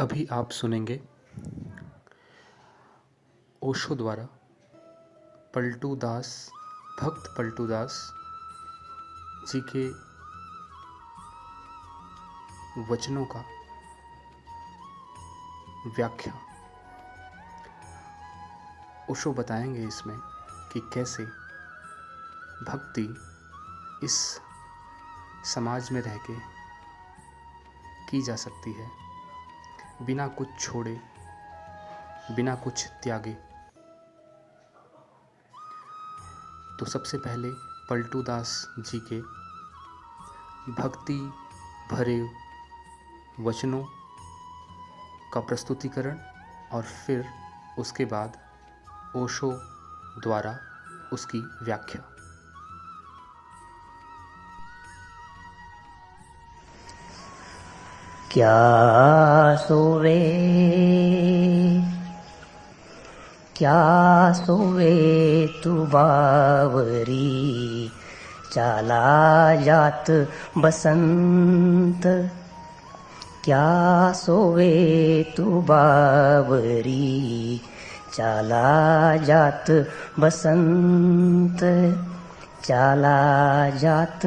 अभी आप सुनेंगे ओशो द्वारा पलटू दास, भक्त पलटू दास जी के वचनों का व्याख्या। ओशो बताएंगे इसमें कि कैसे भक्ति इस समाज में रह के की जा सकती है, बिना कुछ छोड़े, बिना कुछ त्यागे। तो सबसे पहले पलटू दास जी के भक्ति भरे वचनों का प्रस्तुतिकरण और फिर उसके बाद ओशो द्वारा उसकी व्याख्या। क्या सोवे तू बावरी, चाला जात बसंत। क्या सोवे तू बावरी, चाला जात बसंत। चाला जात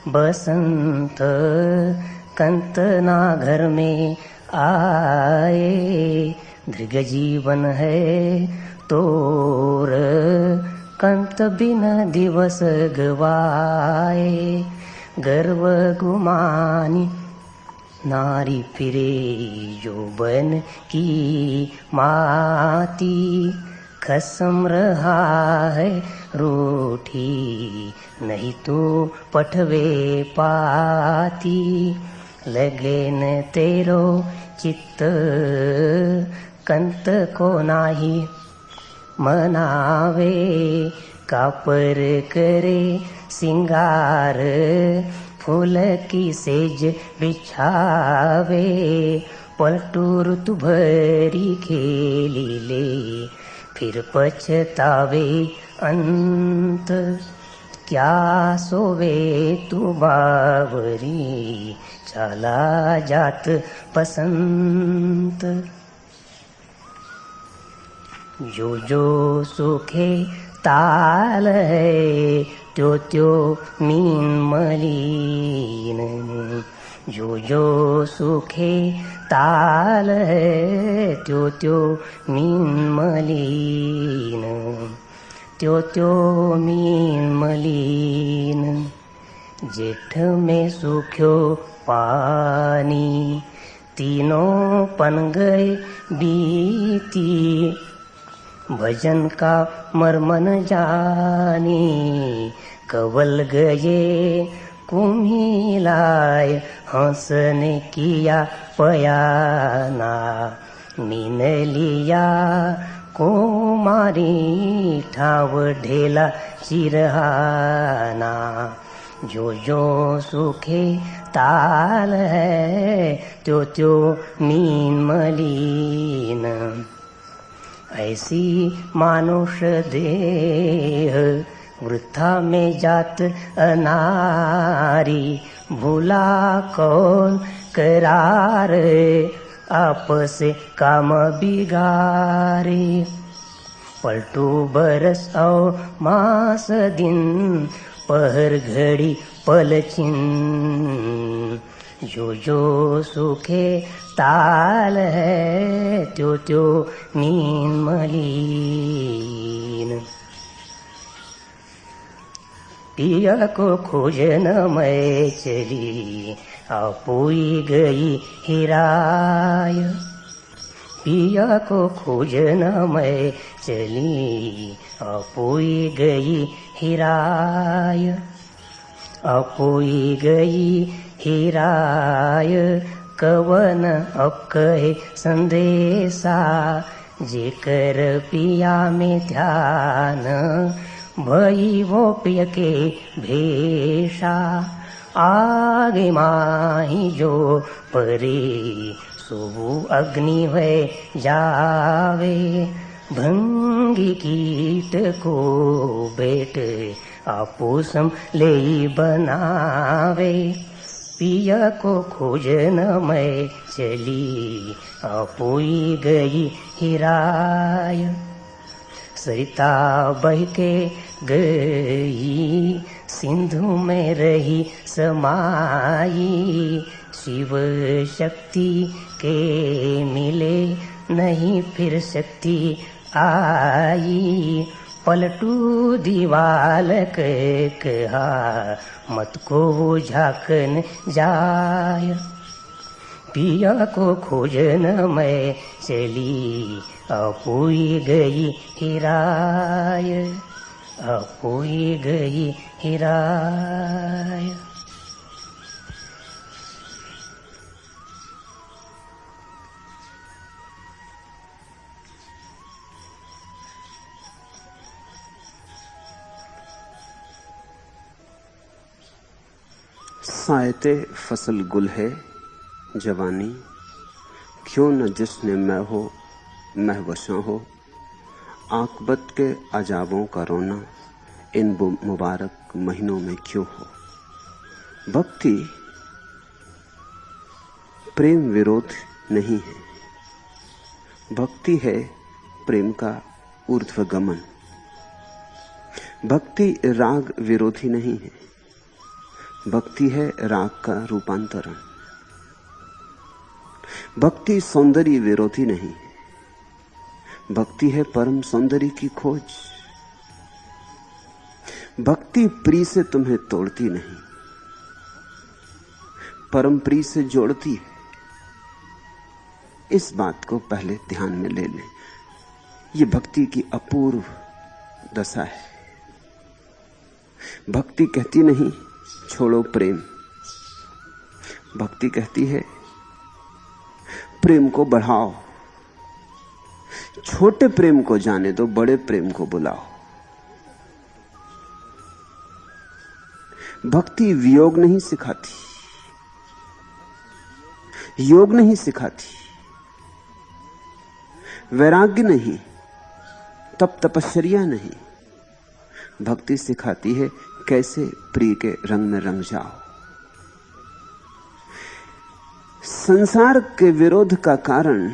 बसंत, कंतना घर में आए। दीर्घ जीवन है तोर, कंत बिन दिवस गवाए। गर्व गुमानी नारी फिरे यौवन की माती। खसम रहा है रूठी, नहीं तो पठवे पाती। लगे न तेरो चित्त, कंत को नाही मनावे। कापर करे सिंगार, फूल की सेज बिछावे। पलटू ऋतु भरी खेली ले, फिर पछतावे अंत। क्या सोवे तू बावरी, चाला जात बसंत। जो जो सुखे ताल है, त्यो त्यो मीन मलीन। जो जो सुखे ताल है, त्यो त्यो मीन मलीन। त्यो त्यो मीन मलीन। जेठ में सूख्यो पानी, तीनों पन गए बीती। भजन का मर्मन जानी, कवल गए कुम्हिलाय। हंस ने किया पयाना, मीन लिया कुमारी। ठाव ढेला चिरहाना, जो जो सुखे ताल है, त्यो त्यो मीन मलीन। ऐसी मानुष देह, वृथा में जात अनारी। भूला कौन करार, आपस काम बिगारे। पलटू बरस और मास दिन, पहर घड़ी पलछिन। जो जो सुखे ताल है, त्यो त्यो मीन मलीन। पिया को खोजन मैं चली, आपुई गई हिराय। पिया को खोजन मैं चली, आपुई गई हिराय। आपुई गई हिराय, कवन अब कहे संदेशा। जेकर पिया में ध्यान, भई वो प्रिय के भेषा। आगे माही जो परे, सुबु अग्नि भय जावे। भंगी कीट को बेट, आपूसम ले बनावे। पिया को खोजन मैं चली अपोई गई हिराय। सरिता बह के गई सिंधु में रही समाई। शिव शक्ति के मिले नहीं फिर शक्ति आई। पलटू दीवाल के कहा मत को वो झाकन जाय। पिया को खोजन मैं चली अपोई गई हिराय। अपोई गई हिराय। सायते फसल गुल है जवानी, क्यों न जिसने मैं हो महवशा हो। आकबत के अजाबों का रोना इन मुबारक महीनों में क्यों हो। भक्ति प्रेम विरोध नहीं है, भक्ति है प्रेम का ऊर्ध्वगमन। भक्ति राग विरोधी नहीं है, भक्ति है राग का रूपांतरण। भक्ति सौंदर्य विरोधी नहीं, भक्ति है परम सौंदर्य की खोज। भक्ति प्रिय से तुम्हें तोड़ती नहीं, परम प्रिय से जोड़ती है। इस बात को पहले ध्यान में ले लें। ये भक्ति की अपूर्व दशा है। भक्ति कहती नहीं छोड़ो प्रेम, भक्ति कहती है प्रेम को बढ़ाओ। छोटे प्रेम को जाने दो, बड़े प्रेम को बुलाओ। भक्ति वियोग नहीं सिखाती, योग नहीं सिखाती, वैराग्य नहीं, तप तपश्चर्या नहीं। भक्ति सिखाती है कैसे प्रिय के रंग में रंग जाओ। संसार के विरोध का कारण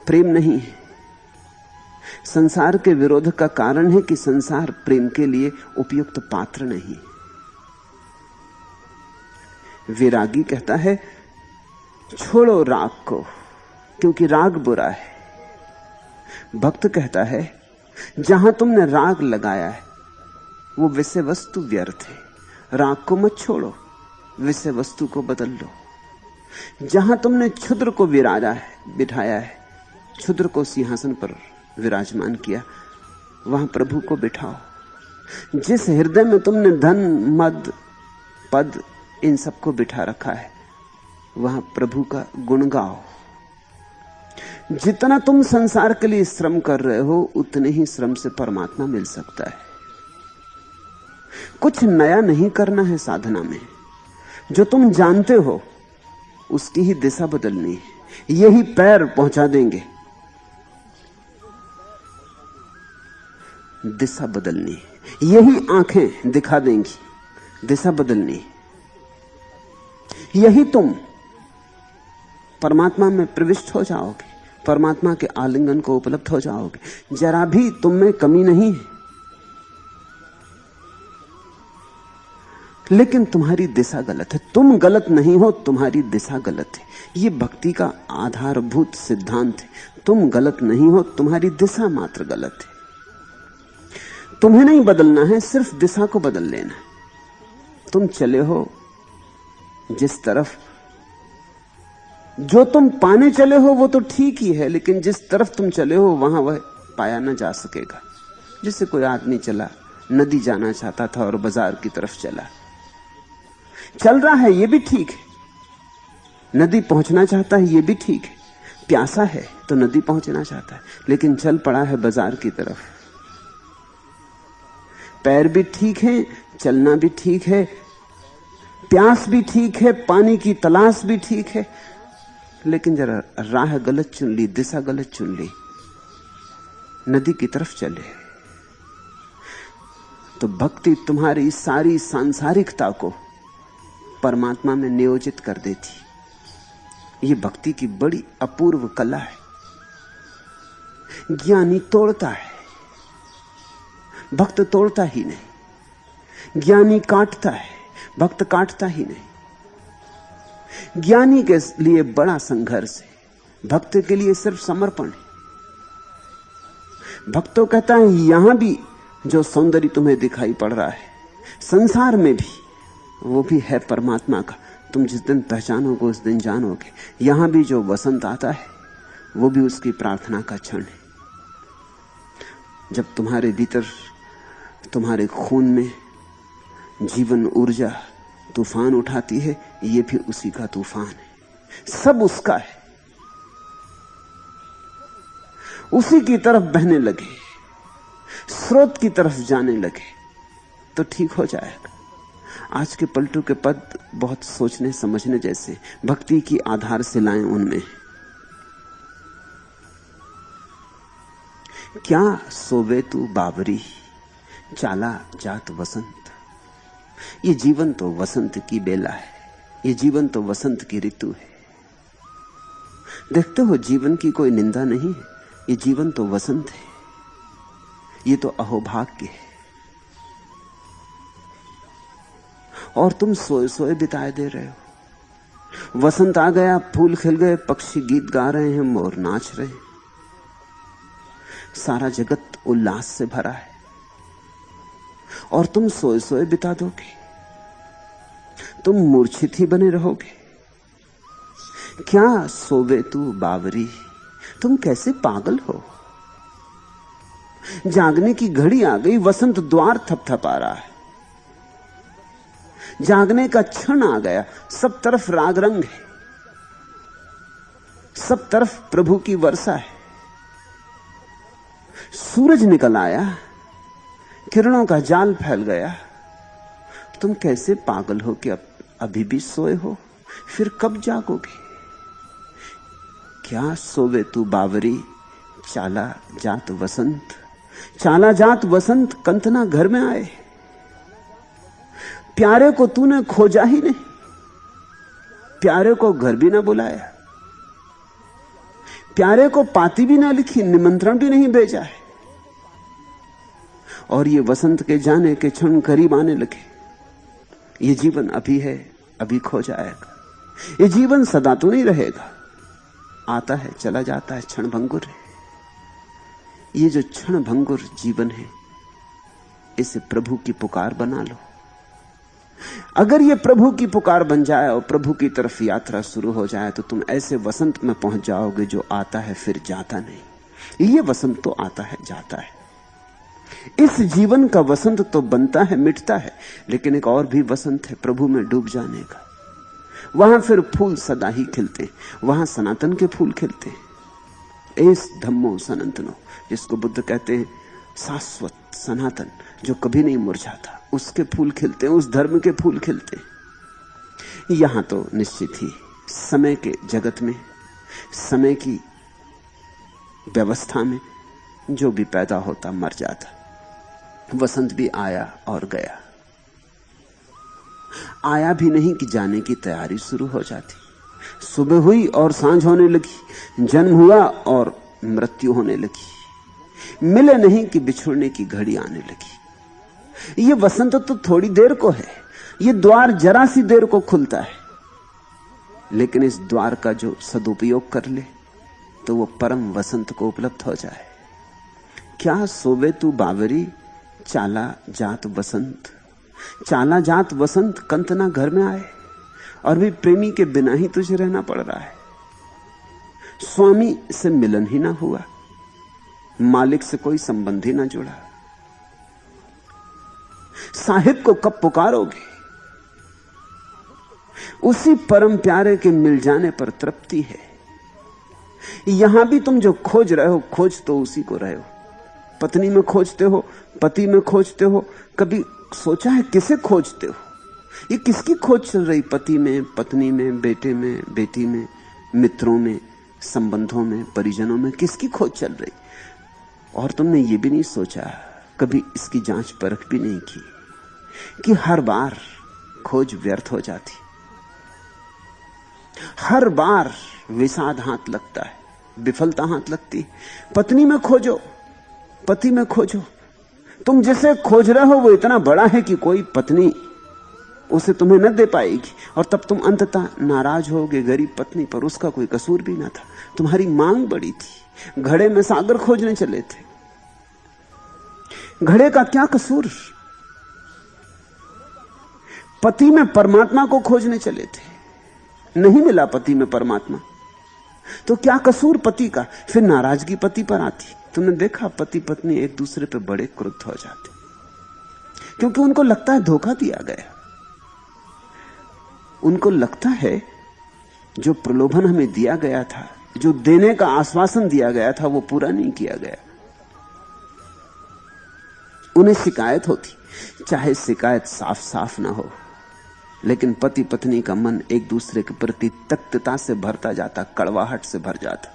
प्रेम नहीं है। संसार के विरोध का कारण है कि संसार प्रेम के लिए उपयुक्त पात्र नहीं। विरागी कहता है छोड़ो राग को, क्योंकि राग बुरा है। भक्त कहता है जहां तुमने राग लगाया है वो विषय वस्तु व्यर्थ है। राग को मत छोड़ो, विषय वस्तु को बदल लो। जहां तुमने क्षुद्र को विराजा है, बिठाया है, क्षुद्र को सिंहासन पर विराजमान किया, वहां प्रभु को बिठाओ। जिस हृदय में तुमने धन मद पद इन सबको बिठा रखा है, वहां प्रभु का गुण गाओ। जितना तुम संसार के लिए श्रम कर रहे हो, उतने ही श्रम से परमात्मा मिल सकता है। कुछ नया नहीं करना है साधना में। जो तुम जानते हो उसकी ही दिशा बदलनी है। यही पैर पहुंचा देंगे, दिशा बदलनी है। यही आंखें दिखा देंगी, दिशा बदलनी है। यही तुम परमात्मा में प्रविष्ट हो जाओगे, परमात्मा के आलिंगन को उपलब्ध हो जाओगे। जरा भी तुम में कमी नहीं है, लेकिन तुम्हारी दिशा गलत है। तुम गलत नहीं हो, तुम्हारी दिशा गलत है। यह भक्ति का आधारभूत सिद्धांत है। तुम गलत नहीं हो, तुम्हारी दिशा मात्र गलत है। तुम्हें नहीं बदलना है, सिर्फ दिशा को बदल लेना है। तुम चले हो जिस तरफ, जो तुम पाने चले हो वो तो ठीक ही है, लेकिन जिस तरफ तुम चले हो वहां वह पाया ना जा सकेगा। जैसे कोई आदमी चला, नदी जाना चाहता था और बाजार की तरफ चला, चल रहा है, ये भी ठीक है। नदी पहुंचना चाहता है, ये भी ठीक है। प्यासा है तो नदी पहुंचना चाहता है, लेकिन चल पड़ा है बाजार की तरफ। पैर भी ठीक है, चलना भी ठीक है, प्यास भी ठीक है, पानी की तलाश भी ठीक है, लेकिन जरा राह गलत चुन ली, दिशा गलत चुन ली, नदी की तरफ चले। तो भक्ति तुम्हारी सारी सांसारिकता को परमात्मा में नियोजित कर देती। ये भक्ति की बड़ी अपूर्व कला है। ज्ञानी तोड़ता है, भक्त तोड़ता ही नहीं। ज्ञानी काटता है, भक्त काटता ही नहीं। ज्ञानी के लिए बड़ा संघर्ष है, भक्त के लिए सिर्फ समर्पण है। भक्त तो कहता है यहां भी जो सौंदर्य तुम्हें दिखाई पड़ रहा है, संसार में भी, वो भी है परमात्मा का। तुम जिस दिन पहचानोगे उस दिन जानोगे। यहां भी जो वसंत आता है वो भी उसकी प्रार्थना का क्षण है। जब तुम्हारे भीतर, तुम्हारे खून में जीवन ऊर्जा तूफान उठाती है, ये भी उसी का तूफान है। सब उसका है। उसी की तरफ बहने लगे, स्रोत की तरफ जाने लगे तो ठीक हो जाएगा। आज के पलटू के पद बहुत सोचने समझने जैसे। भक्ति की आधारशिलाएं उनमें। क्या सोवे तू बावरी, चाला जात वसंत। ये जीवन तो वसंत की बेला है, ये जीवन तो वसंत की ऋतु है। देखते हो जीवन की कोई निंदा नहीं है, ये जीवन तो वसंत है। ये तो अहोभाग्य है। और तुम सोए सोए बिताए दे रहे हो। वसंत आ गया, फूल खिल गए, पक्षी गीत गा रहे हैं, मोर नाच रहे हैं, सारा जगत उल्लास से भरा है, और तुम सोए सोए बिता दोगे। तुम मूर्छित ही बने रहोगे। क्या सोवे तू बावरी, तुम कैसे पागल हो। जागने की घड़ी आ गई, वसंत द्वार थपथपा रहा है। जागने का क्षण आ गया, सब तरफ राग रंग है, सब तरफ प्रभु की वर्षा है। सूरज निकल आया, किरणों का जाल फैल गया। तुम कैसे पागल हो कि अभी भी सोए हो, फिर कब जागोगे। क्या सोवे तू बावरी, चाला जात वसंत। चाला जात वसंत कंतना घर में आए। प्यारे को तूने खोजा ही नहीं, प्यारे को घर भी ना बुलाया, प्यारे को पाती भी ना लिखी, निमंत्रण भी नहीं भेजा है। और ये वसंत के जाने के क्षण करीब आने लगे। ये जीवन अभी है, अभी खो जाएगा। ये जीवन सदा तो नहीं रहेगा, आता है चला जाता है, क्षण भंगुर है। ये जो क्षण भंगुर जीवन है, इसे प्रभु की पुकार बना लो। अगर ये प्रभु की पुकार बन जाए और प्रभु की तरफ यात्रा शुरू हो जाए तो तुम ऐसे वसंत में पहुंच जाओगे जो आता है फिर जाता नहीं। ये वसंत तो आता है जाता है। इस जीवन का वसंत तो बनता है मिटता है, लेकिन एक और भी वसंत है प्रभु में डूब जाने का। वहां फिर फूल सदा ही खिलते, वहां सनातन के फूल खिलते। एस धम्मो सनातनो, जिसको बुद्ध कहते हैं शाश्वत सनातन, जो कभी नहीं मुरझाता, उसके फूल खिलते हैं, उस धर्म के फूल खिलते हैं। यहां तो निश्चित ही समय के जगत में, समय की व्यवस्था में जो भी पैदा होता मर जाता। वसंत भी आया और गया। आया भी नहीं कि जाने की तैयारी शुरू हो जाती। सुबह हुई और सांझ होने लगी, जन्म हुआ और मृत्यु होने लगी। मिले नहीं कि बिछुड़ने की घड़ी आने लगी। ये वसंत तो थोड़ी देर को है, ये द्वार जरा सी देर को खुलता है, लेकिन इस द्वार का जो सदुपयोग कर ले तो वो परम वसंत को उपलब्ध हो जाए। क्या सोवे तू बावरी, चाला जात वसंत। चाला जात वसंत कंतना घर में आए, और भी प्रेमी के बिना ही तुझे रहना पड़ रहा है। स्वामी से मिलन ही ना हुआ, मालिक से कोई संबंध ही ना जुड़ा। साहिब को कब पुकारोगे। उसी परम प्यारे के मिल जाने पर तृप्ति है। यहां भी तुम जो खोज रहे हो, खोज तो उसी को रहे हो। पत्नी में खोजते हो, पति में खोजते हो, कभी सोचा है किसे खोजते हो। ये किसकी खोज चल रही, पति में, पत्नी में, बेटे में, बेटी में, मित्रों में, संबंधों में, परिजनों में, किसकी खोज चल रही। और तुमने ये भी नहीं सोचा, कभी इसकी जांच परख भी नहीं की कि हर बार खोज व्यर्थ हो जाती। हर बार विषाद हाथ लगता है, विफलता हाथ लगती है। पत्नी में खोजो, पति में खोजो। तुम जिसे खोज रहे हो वो इतना बड़ा है कि कोई पत्नी उसे तुम्हें न दे पाएगी, और तब तुम अंततः नाराज होगे गरीब पत्नी पर। उसका कोई कसूर भी ना था, तुम्हारी मांग बड़ी थी। घड़े में सागर खोजने चले थे, घड़े का क्या कसूर? पति में परमात्मा को खोजने चले थे, नहीं मिला पति में परमात्मा, तो क्या कसूर पति का? फिर नाराजगी पति पर आती। तुमने देखा पति पत्नी एक दूसरे पर बड़े क्रुद्ध हो जाते, क्योंकि उनको लगता है धोखा दिया गया। उनको लगता है जो प्रलोभन हमें दिया गया था, जो देने का आश्वासन दिया गया था, वो पूरा नहीं किया गया। उन्हें शिकायत होती, चाहे शिकायत साफ साफ ना हो, लेकिन पति पत्नी का मन एक दूसरे के प्रति तख्तता से भरता जाता, कड़वाहट से भर जाता।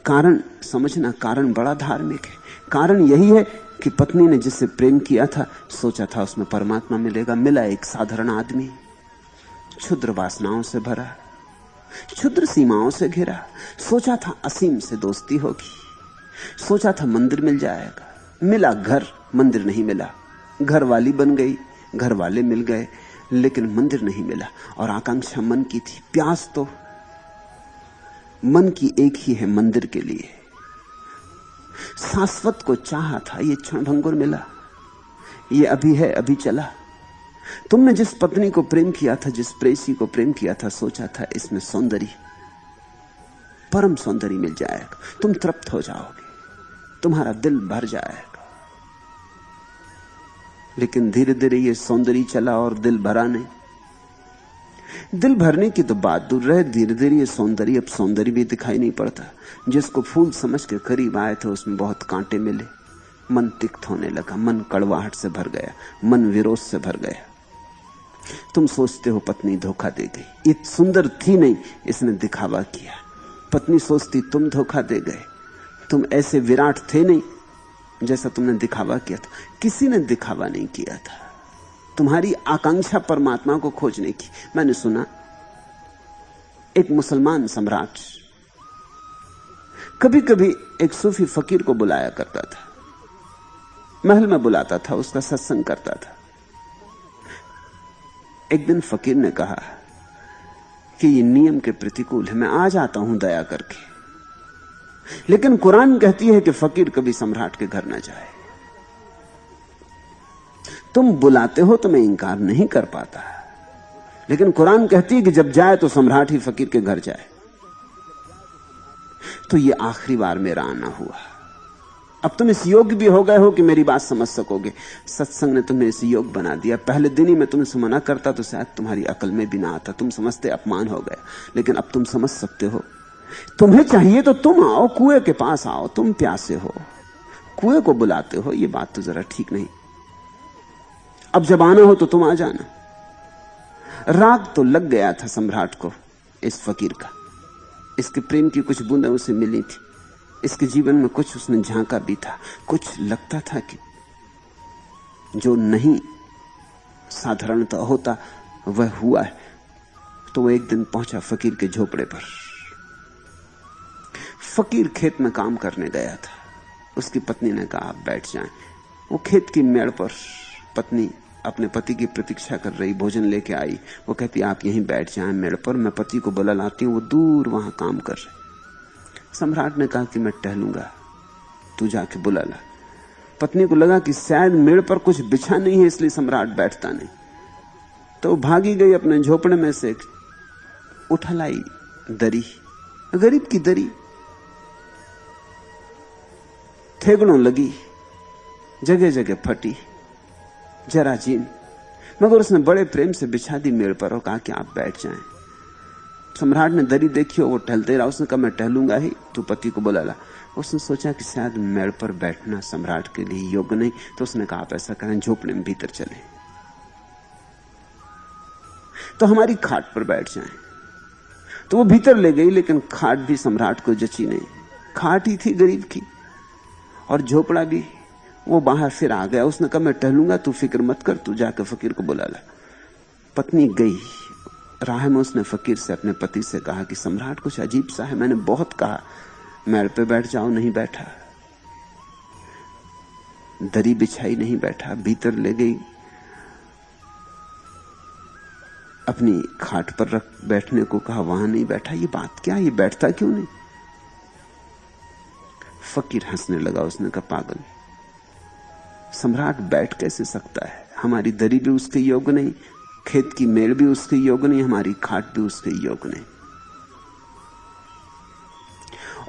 कारण समझना, कारण बड़ा धार्मिक है। कारण यही है कि पत्नी ने जिससे प्रेम किया था, सोचा था उसमें परमात्मा मिलेगा, मिला एक साधारण आदमी, क्षुद्र वासनाओं से भरा, क्षुद्र सीमाओं से घिरा। सोचा था असीम से दोस्ती होगी, सोचा था मंदिर मिल जाएगा, मिला घर, मंदिर नहीं मिला। घर वाली बन गई, घर वाले मिल गए, लेकिन मंदिर नहीं मिला। और आकांक्षा मन की थी, प्यास तो मन की एक ही है, मंदिर के लिए। शाश्वत को चाहा था, ये क्षणभंगुर मिला, ये अभी है अभी चला। तुमने जिस पत्नी को प्रेम किया था, जिस प्रेसी को प्रेम किया था, सोचा था इसमें सौंदर्य, परम सौंदर्य मिल जाएगा, तुम तृप्त हो जाओगे, तुम्हारा दिल भर जाएगा। लेकिन धीरे धीरे ये सौंदर्य चला और दिल भरा नहीं। दिल भरने की तो बात दूर रहे, धीरे धीरे ये सौंदर्य, अब सौंदर्य भी दिखाई नहीं पड़ता। जिसको फूल समझ के करीब आए थे उसमें बहुत कांटे मिले, मन तिक्त होने लगा, मन कड़वाहट से भर गया, मन विरोध से भर गया। तुम सोचते हो पत्नी धोखा दे गई, ये सुंदर थी नहीं, इसने दिखावा किया। पत्नी सोचती तुम धोखा दे गए, तुम ऐसे विराट थे नहीं जैसा तुमने दिखावा किया था। किसी ने दिखावा नहीं किया था, तुम्हारी आकांक्षा परमात्मा को खोजने की। मैंने सुना एक मुसलमान सम्राट कभी कभी एक सूफी फकीर को बुलाया करता था, महल में बुलाता था, उसका सत्संग करता था। एक दिन फकीर ने कहा कि ये नियम के प्रतिकूल है, मैं आ जाता हूं दया करके, लेकिन कुरान कहती है कि फकीर कभी सम्राट के घर न जाए। तुम बुलाते हो तो मैं इंकार नहीं कर पाता, लेकिन कुरान कहती है कि जब जाए तो सम्राट ही फकीर के घर जाए। तो ये आखिरी बार मेरा आना हुआ, अब तुम इस योग्य भी हो गए हो कि मेरी बात समझ सकोगे। सत्संग ने तुम्हें इस योग्य बना दिया। पहले दिन ही मैं तुमसे मना करता तो शायद तुम्हारी अकल में भी ना आता, तुम समझते अपमान हो गया, लेकिन अब तुम समझ सकते हो। तुम्हें चाहिए तो तुम आओ, कुएं के पास आओ, तुम प्यासे हो, कुएं को बुलाते हो, ये बात तो जरा ठीक नहीं। अब जब आना हो तो तुम आ जाना। राग तो लग गया था सम्राट को इस फकीर का, इसके प्रेम की कुछ बूंदें उसे मिली थी, इसके जीवन में कुछ उसने झांका भी था, कुछ लगता था कि जो नहीं साधारणता होता वह हुआ है। तो वो एक दिन पहुंचा फकीर के झोपड़े पर। फकीर खेत में काम करने गया था, उसकी पत्नी ने कहा आप बैठ जाएं। वो खेत की मेड़ पर पत्नी अपने पति की प्रतीक्षा कर रही, भोजन लेके आई। वो कहती आप यहीं बैठ जाएं मेड़ पर, मैं पति को बुला लाती हूं, वो दूर वहां काम कर रहे। सम्राट ने कहा कि मैं टहलूंगा, तू जाके बुला ला। पत्नी को लगा कि शायद मेड़ पर कुछ बिछा नहीं है, इसलिए सम्राट बैठता नहीं, तो भागी गई अपने झोपड़े में से उठा लाई दरी, गरीब की दरी, थेगड़ों लगी, जगह जगह फटी, जराजीन, मगर उसने बड़े प्रेम से बिछा दी मेड़ पर और कहा कि आप बैठ जाएं। सम्राट ने दरी देखी और वो टहलते रहा। उसने कहा मैं टहलूंगा ही, तू पति को बुला ला। उसने सोचा कि शायद मेड़ पर बैठना सम्राट के लिए योग्य नहीं, तो उसने कहा आप ऐसा करें झोपड़े में भीतर चले तो हमारी खाट पर बैठ जाएं। तो वो भीतर ले गई, लेकिन खाट भी सम्राट को जची नहीं। खाट ही थी गरीब की और झोपड़ा भी। वो बाहर फिर आ गया। उसने कहा मैं टहलूंगा, तू फिक्र मत कर, तू जाकर फकीर को बुला ला। पत्नी गई, राह में उसने फकीर से, अपने पति से कहा कि सम्राट कुछ अजीब सा है। मैंने बहुत कहा मेड़ पे बैठ जाओ, नहीं बैठा। दरी बिछाई, नहीं बैठा। भीतर ले गई, अपनी खाट पर रख बैठने को कहा, वहां नहीं बैठा। ये बात क्या, ये बैठता क्यों नहीं? फकीर हंसने लगा। उसने कहा, पागल, सम्राट बैठ कैसे सकता है? हमारी दरी भी उसके योग्य नहीं, खेत की मेड़ भी उसके योग्य नहीं, हमारी खाट भी उसके योग्य नहीं।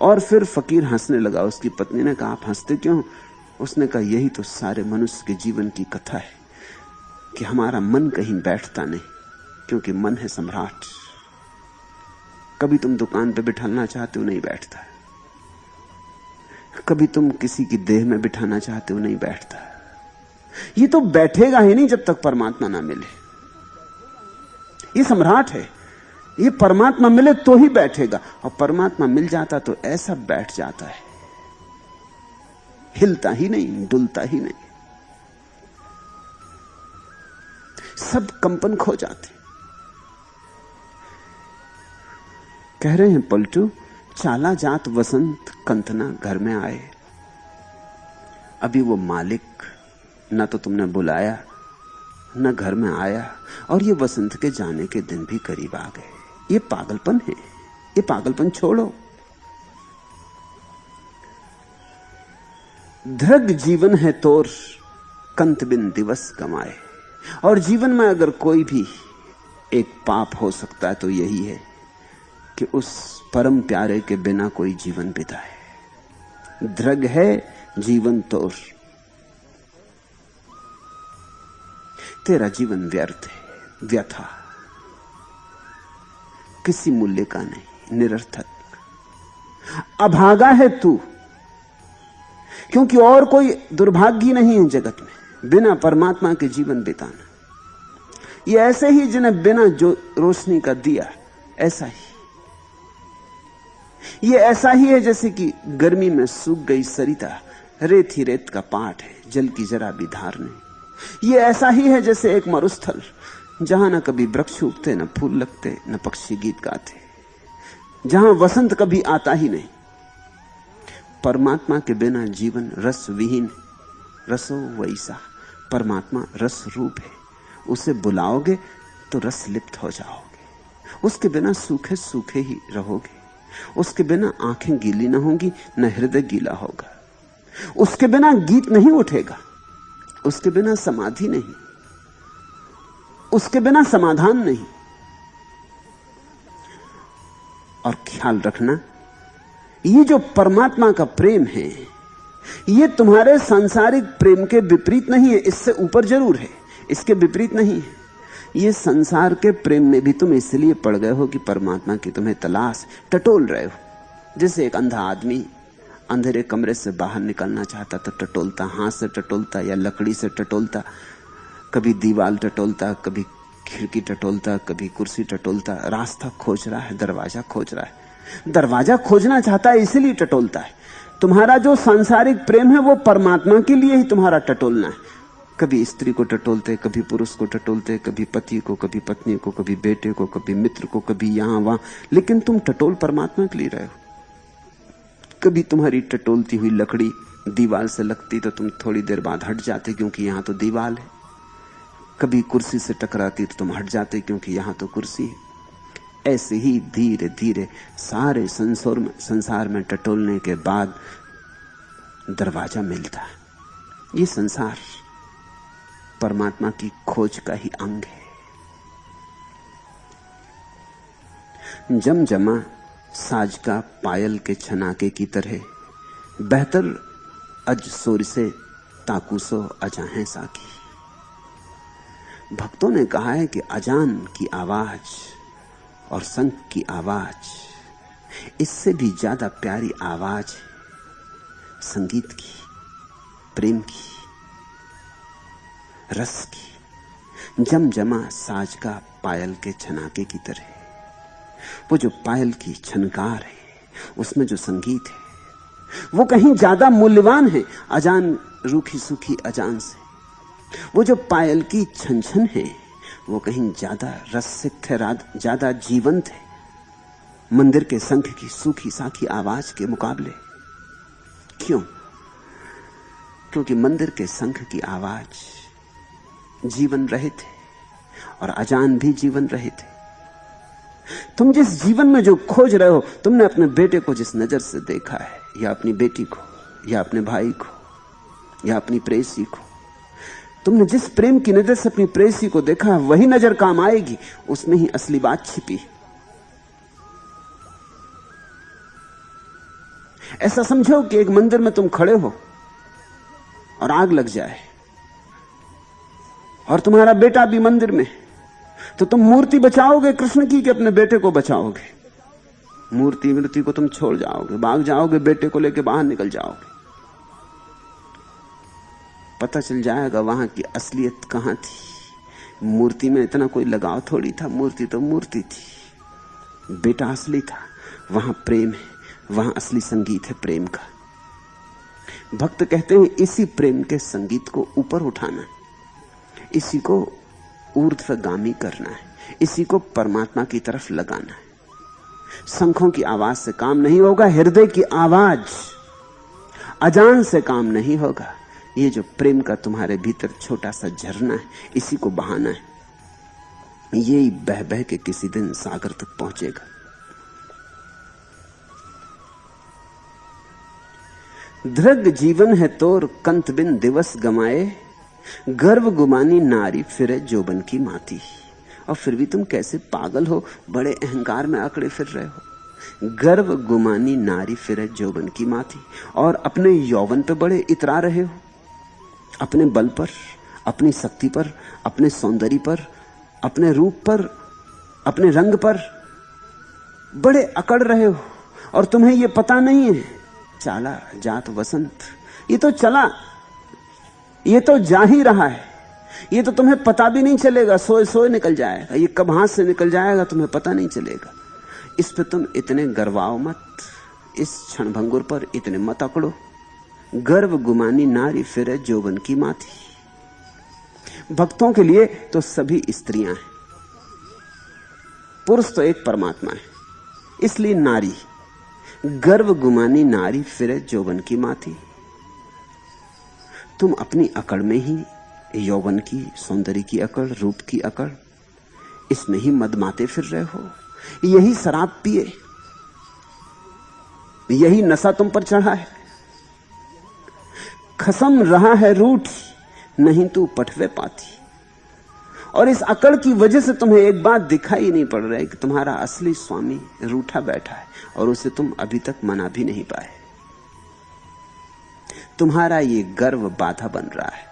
और फिर फकीर हंसने लगा। उसकी पत्नी ने कहा, आप हंसते क्यों? उसने कहा, यही तो सारे मनुष्य के जीवन की कथा है कि हमारा मन कहीं बैठता नहीं, क्योंकि मन है सम्राट। कभी तुम दुकान पे बिठाना चाहते हो, नहीं बैठता। कभी तुम किसी की देह में बिठाना चाहते हो, नहीं बैठता। ये तो बैठेगा ही नहीं जब तक परमात्मा ना मिले। ये सम्राट है, ये परमात्मा मिले तो ही बैठेगा। और परमात्मा मिल जाता तो ऐसा बैठ जाता है, हिलता ही नहीं, डुलता ही नहीं। सब कंपन खो जाते। कह रहे हैं पलटू, चाला जात वसंत कंतना घर में आए। अभी वो मालिक ना तो तुमने बुलाया, न घर में आया, और ये वसंत के जाने के दिन भी करीब आ गए। ये पागलपन है, ये पागलपन छोड़ो। ध्रग जीवन है तोर, कंत बिन दिवस कमाए। और जीवन में अगर कोई भी एक पाप हो सकता है तो यही है कि उस परम प्यारे के बिना कोई जीवन बिताए। ध्रग है जीवन तोर, तेरा जीवन व्यर्थ है, व्यथा, किसी मूल्य का नहीं, निरर्थक। अभागा है तू, क्योंकि और कोई दुर्भाग्य नहीं है जगत में बिना परमात्मा के जीवन बिताना। ये ऐसे ही जिन्हें बिना जो रोशनी का दिया, ऐसा ही। ये ऐसा ही है जैसे कि गर्मी में सूख गई सरिता, रेत ही रेत का पाट है, जल की जरा भी धार नहीं। ये ऐसा ही है जैसे एक मरुस्थल, जहां न कभी वृक्ष उगते, न फूल लगते, न पक्षी गीत गाते, जहां वसंत कभी आता ही नहीं। परमात्मा के बिना जीवन रस विहीन। रसो वैसा, परमात्मा रस रूप है। उसे बुलाओगे तो रस लिप्त हो जाओगे। उसके बिना सूखे सूखे ही रहोगे। उसके बिना आंखें गीली न होंगी, न हृदय गीला होगा। उसके बिना गीत नहीं उठेगा, उसके बिना समाधि नहीं, उसके बिना समाधान नहीं। और ख्याल रखना, ये जो परमात्मा का प्रेम है, ये तुम्हारे सांसारिक प्रेम के विपरीत नहीं है, इससे ऊपर जरूर है, इसके विपरीत नहीं है। ये संसार के प्रेम में भी तुम इसलिए पड़ गए हो कि परमात्मा की तुम्हें तलाश, टटोल रहे हो। जैसे एक अंधा आदमी अंधेरे कमरे से बाहर निकलना चाहता तो टटोलता, हाथ से टटोलता या लकड़ी से टटोलता, कभी दीवार टटोलता, कभी खिड़की टटोलता, कभी कुर्सी टटोलता। रास्ता खोज रहा है, दरवाजा खोज रहा है। दरवाजा खोजना चाहता है इसलिए टटोलता है। तुम्हारा जो सांसारिक प्रेम है वो परमात्मा के लिए ही तुम्हारा टटोलना है। कभी स्त्री को टटोलते, कभी पुरुष को टटोलते, कभी पति को, कभी पत्नी को, कभी बेटे को, कभी मित्र को, कभी यहां वहां, लेकिन तुम टटोल परमात्मा के लिए रहे हो। कभी तुम्हारी टटोलती हुई लकड़ी दीवार से लगती तो तुम थोड़ी देर बाद हट जाते क्योंकि यहां तो दीवार है। कभी कुर्सी से टकराती तो तुम हट जाते क्योंकि यहां तो कुर्सी है। ऐसे ही धीरे धीरे सारे संसार में टटोलने के बाद दरवाजा मिलता है। ये संसार परमात्मा की खोज का ही अंग है। जमजमा साज का पायल के छनाके की तरह, बेहतर अज सोर से ताकुसो अजाहें साकी। भक्तों ने कहा है कि अजान की आवाज और शंख की आवाज, इससे भी ज्यादा प्यारी आवाज संगीत की, प्रेम की, रस की। जमजमा साज का पायल के छनाके की तरह। वो जो पायल की छनकार है, उसमें जो संगीत है, वो कहीं ज्यादा मूल्यवान है अजान रूखी सूखी अजान से। वो जो पायल की छन छन है, वो कहीं ज्यादा रसिक थे, ज्यादा जीवंत थे मंदिर के शंख की सूखी साखी आवाज के मुकाबले। क्यों? क्योंकि मंदिर के शंख की आवाज जीवन रहित है और अजान भी जीवन रहित है। तुम जिस जीवन में जो खोज रहे हो, तुमने अपने बेटे को जिस नजर से देखा है, या अपनी बेटी को, या अपने भाई को, या अपनी प्रेयसी को, तुमने जिस प्रेम की नजर से अपनी प्रेयसी को देखा है, वही नजर काम आएगी। उसमें ही असली बात छिपी है। ऐसा समझो कि एक मंदिर में तुम खड़े हो और आग लग जाए और तुम्हारा बेटा भी मंदिर में, तो तुम मूर्ति बचाओगे कृष्ण की कि अपने बेटे को बचाओगे? मूर्ति को तुम छोड़ जाओगे, भाग जाओगे, बेटे को लेकर बाहर निकल जाओगे। पता चल जाएगा वहां की असलियत कहां थी। मूर्ति में इतना कोई लगाव थोड़ी था, मूर्ति तो मूर्ति थी, बेटा असली था। वहां प्रेम है, वहां असली संगीत है प्रेम का। भक्त कहते हैं इसी प्रेम के संगीत को ऊपर उठाना, इसी को ऊर्ध्वगामी करना है, इसी को परमात्मा की तरफ लगाना है। शंखों की आवाज से काम नहीं होगा, हृदय की आवाज, अजान से काम नहीं होगा। ये जो प्रेम का तुम्हारे भीतर छोटा सा झरना है, इसी को बहाना है। यही बह बह के किसी दिन सागर तक पहुंचेगा। दृग जीवन है तोर कंत बिन दिवस गमाए, गर्व गुमानी नारी फिरे जोबन की माती। और फिर भी तुम कैसे पागल हो, बड़े अहंकार में अकड़े फिर रहे हो। गर्व गुमानी नारी फिरे जोबन की माती, और अपने यौवन पे बड़े इतरा रहे हो, अपने बल पर, अपनी शक्ति पर, अपने सौंदर्य पर, अपने रूप पर, अपने रंग पर बड़े अकड़ रहे हो। और तुम्हें यह पता नहीं है, चाला जात वसंत, ये तो चला, ये तो जा ही रहा है, ये तो तुम्हें पता भी नहीं चलेगा, सोए सोए निकल जाएगा। ये कब हाथ से निकल जाएगा तुम्हें पता नहीं चलेगा। इस पे तुम इतने गर्वाओ मत, इस क्षणभंगुर पर इतने मत अकड़ो। गर्व गुमानी नारी फिरे जोबन की माथी। भक्तों के लिए तो सभी स्त्रियां हैं, पुरुष तो एक परमात्मा है, इसलिए नारी। गर्व गुमानी नारी फिरे जोबन की माथी। तुम अपनी अकड़ में ही, यौवन की, सौंदर्य की अकड़, रूप की अकड़, इसमें ही मदमाते फिर रहे हो। यही शराब पिए, यही नशा तुम पर चढ़ा है। खसम रहा है रूठ, नहीं तू पटवे पाती। और इस अकड़ की वजह से तुम्हें एक बात दिखाई नहीं पड़ रही कि तुम्हारा असली स्वामी रूठा बैठा है और उसे तुम अभी तक मना भी नहीं पाए। तुम्हारा ये गर्व बाधा बन रहा है।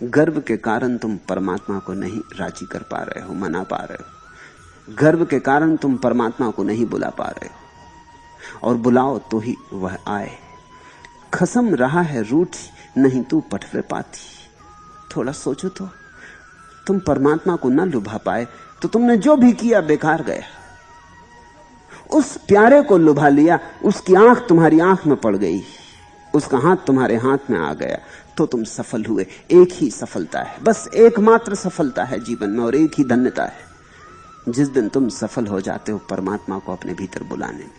गर्व के कारण तुम परमात्मा को नहीं राजी कर पा रहे हो, मना पा रहे हो। गर्व के कारण तुम परमात्मा को नहीं बुला पा रहे हो, और बुलाओ तो ही वह आए। खसम रहा है रूठ, नहीं तू पटवे पाती। थोड़ा सोचो तो, तुम परमात्मा को न लुभा पाए तो तुमने जो भी किया बेकार गया। उस प्यारे को लुभा लिया, उसकी आंख तुम्हारी आंख में पड़ गई, उसका हाथ तुम्हारे हाथ में आ गया, तो तुम सफल हुए। एक ही सफलता है, बस एकमात्र सफलता है जीवन में, और एक ही धन्यता है, जिस दिन तुम सफल हो जाते हो परमात्मा को अपने भीतर बुलाने में।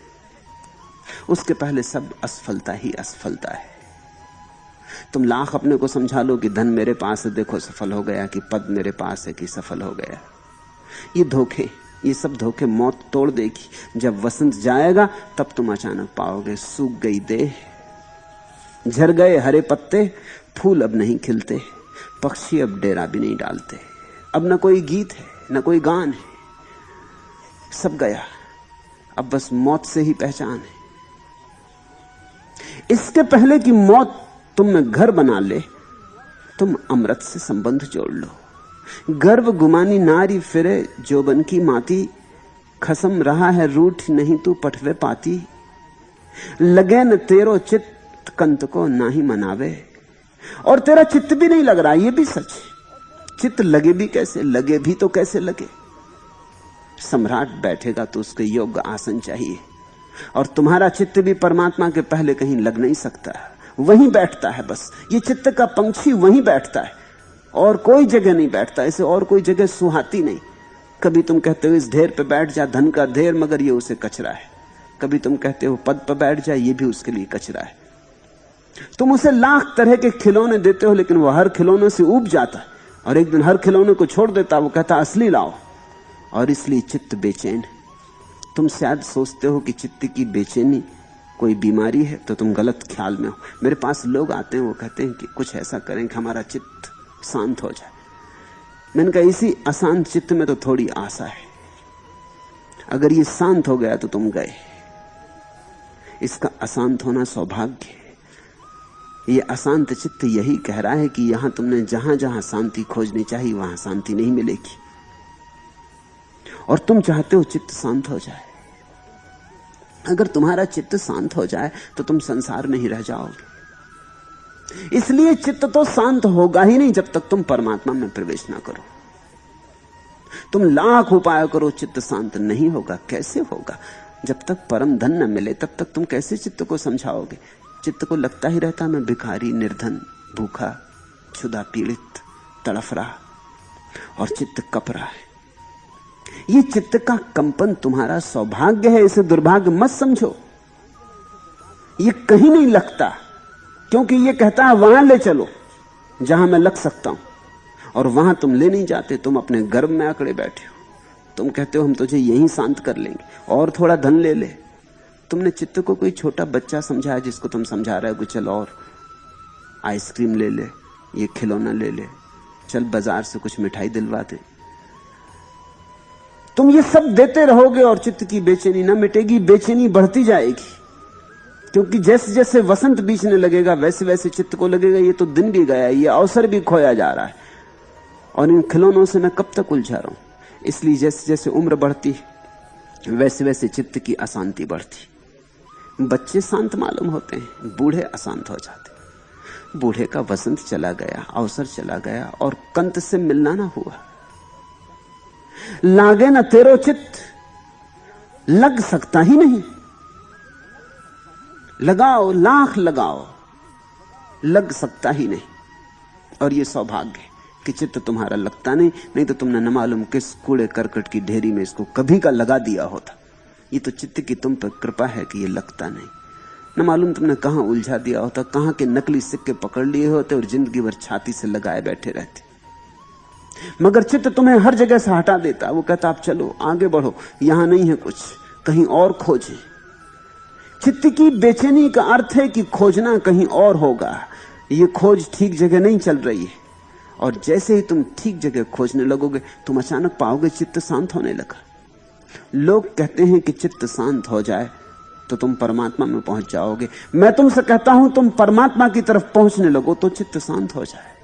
उसके पहले सब असफलता ही असफलता है। तुम लाख अपने को समझा लो कि धन मेरे पास है, देखो सफल हो गया, कि पद मेरे पास है कि सफल हो गया। ये धोखे, ये सब धोखे मौत तोड़ देगी। जब वसंत जाएगा तब तुम अचानक पाओगे सूख गई देह, झड़ गए हरे पत्ते, फूल अब नहीं खिलते, पक्षी अब डेरा भी नहीं डालते, अब न कोई गीत है न कोई गान है, सब गया, अब बस मौत से ही पहचान है। इसके पहले कि मौत तुम में घर बना ले, तुम अमृत से संबंध जोड़ लो। गर्व गुमानी नारी फिरे जोबन की माती, खसम रहा है रूठ नहीं तू पटवे पाती। लगे न तेरो चित्त कंत को ना ही मनावे। और तेरा चित्त भी नहीं लग रहा, ये भी सच है। चित्त लगे भी कैसे, लगे भी तो कैसे लगे। सम्राट बैठेगा तो उसके योग्य आसन चाहिए, और तुम्हारा चित्त भी परमात्मा के पहले कहीं लग नहीं सकता, वहीं बैठता है बस। ये चित्त का पंछी वहीं बैठता है, और कोई जगह नहीं बैठता, इसे और कोई जगह सुहाती नहीं। कभी तुम कहते हो इस ढेर पे बैठ जा, धन का ढेर, मगर ये उसे कचरा है। कभी तुम कहते हो पद पर बैठ जा, ये भी उसके लिए कचरा है। तुम उसे लाख तरह के खिलौने देते हो, लेकिन वह हर खिलौने से ऊब जाता है और एक दिन हर खिलौने को छोड़ देता। वो कहता असली लाओ, और इसलिए चित्त बेचैन है। तुम शायद सोचते हो कि चित्त की बेचैनी कोई बीमारी है, तो तुम गलत ख्याल में हो। मेरे पास लोग आते हैं, वो कहते हैं कि कुछ ऐसा करें कि हमारा चित्त शांत हो जाए। मैंने कहा इसी अशांत चित्त में तो थोड़ी आशा है। अगर ये शांत हो गया तो तुम गए। इसका अशांत होना सौभाग्य है। ये अशांत चित्त यही कह रहा है कि यहां तुमने जहां जहां शांति खोजनी चाहिए वहां शांति नहीं मिलेगी, और तुम चाहते हो चित्त शांत हो जाए। अगर तुम्हारा चित्त शांत हो जाए तो तुम संसार में ही रह जाओगे। इसलिए चित्त तो शांत होगा ही नहीं जब तक तुम परमात्मा में प्रवेश ना करो। तुम लाख उपाय करो, चित्त शांत नहीं होगा। कैसे होगा? जब तक परम धन न मिले तब तक तुम कैसे चित्त को समझाओगे? चित्त को लगता ही रहता मैं भिखारी, निर्धन, भूखा, क्षुधा पीड़ित, तड़फ रहा, और चित्त कप रहा है। ये चित्त का कंपन तुम्हारा सौभाग्य है, इसे दुर्भाग्य मत समझो। ये कहीं नहीं लगता, क्योंकि ये कहता है वहां ले चलो जहां मैं लग सकता हूं, और वहां तुम ले नहीं जाते। तुम अपने गर्भ में आकड़े बैठे हो। तुम कहते हो हम तुझे यहीं शांत कर लेंगे, और थोड़ा धन ले ले। तुमने चित्त को कोई छोटा बच्चा समझाया जिसको तुम समझा रहे हो कि चल और आइसक्रीम ले ले, ये खिलौना ले ले, चल बाजार से कुछ मिठाई दिलवा दे। तुम ये सब देते रहोगे और चित्त की बेचैनी न मिटेगी, बेचैनी बढ़ती जाएगी। क्योंकि जैसे जैसे वसंत बीतने लगेगा वैसे वैसे चित्त को लगेगा ये तो दिन भी गया, ये अवसर भी खोया जा रहा है, और इन खिलौनों से मैं कब तक उलझा रहा हूं। इसलिए जैसे जैसे उम्र बढ़ती वैसे वैसे चित्त की अशांति बढ़ती। बच्चे शांत मालूम होते हैं, बूढ़े अशांत हो जाते। बूढ़े का वसंत चला गया, अवसर चला गया, और कंत से मिलना ना हुआ। लागे न तेरो चित्त, लग सकता ही नहीं। लगाओ, लाख लगाओ, लग सकता ही नहीं। और ये सौभाग्य है कि चित्त तुम्हारा लगता नहीं तो तुमने न मालूम किस कूड़े करकट की ढेरी में इसको कभी का लगा दिया होता। ये तो चित्त की तुम पर कृपा है कि ये लगता नहीं। न मालूम तुमने कहां उलझा दिया होता, कहां के नकली सिक्के पकड़ लिए होते और जिंदगी भर छाती से लगाए बैठे रहते। मगर चित्त तुम्हें हर जगह से हटा देता। वो कहता आप चलो, आगे बढ़ो, यहां नहीं है कुछ, कहीं और खोजें। चित्त की बेचैनी का अर्थ है कि खोजना कहीं और होगा। ये खोज ठीक जगह नहीं चल रही है, और जैसे ही तुम ठीक जगह खोजने लगोगे तुम अचानक पाओगे चित्त शांत होने लगा। लोग कहते हैं कि चित्त शांत हो जाए तो तुम परमात्मा में पहुंच जाओगे। मैं तुमसे कहता हूं तुम परमात्मा की तरफ पहुंचने लगो तो चित्त शांत हो जाए।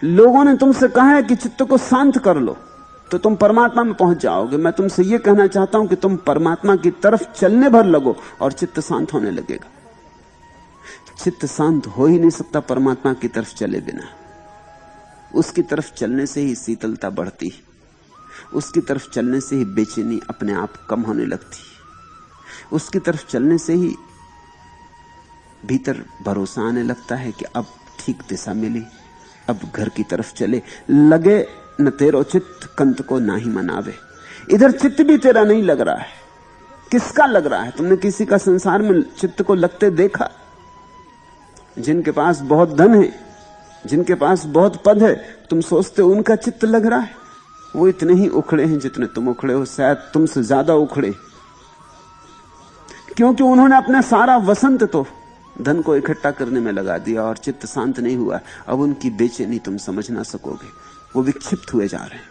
लोगों ने तुमसे कहा है कि चित्त को शांत कर लो तो तुम परमात्मा में पहुंच जाओगे। मैं तुमसे यह कहना चाहता हूं कि तुम परमात्मा की तरफ चलने भर लगो और चित्त शांत होने लगेगा। चित्त शांत हो ही नहीं सकता परमात्मा की तरफ चले बिना। उसकी तरफ चलने से ही शीतलता बढ़ती, उसकी तरफ चलने से ही बेचैनी अपने आप कम होने लगती, उसकी तरफ चलने से ही भीतर भरोसा आने लगता है कि अब ठीक दिशा मिली, अब घर की तरफ चले। लगे न तेरो चित्त कंत को ना ही मनावे। इधर चित्त भी तेरा नहीं लग रहा है। किसका लग रहा है? तुमने किसी का संसार में चित्त को लगते देखा? जिनके पास बहुत धन है, जिनके पास बहुत पद है, तुम सोचते हो उनका चित्त लग रहा है? वो इतने ही उखड़े हैं जितने तुम उखड़े हो, शायद तुमसे ज्यादा उखड़े, क्योंकि उन्होंने अपना सारा वसंत तो धन को इकट्ठा करने में लगा दिया और चित्त शांत नहीं हुआ। अब उनकी बेचैनी तुम समझ ना सकोगे। वो विक्षिप्त हुए जा रहे हैं,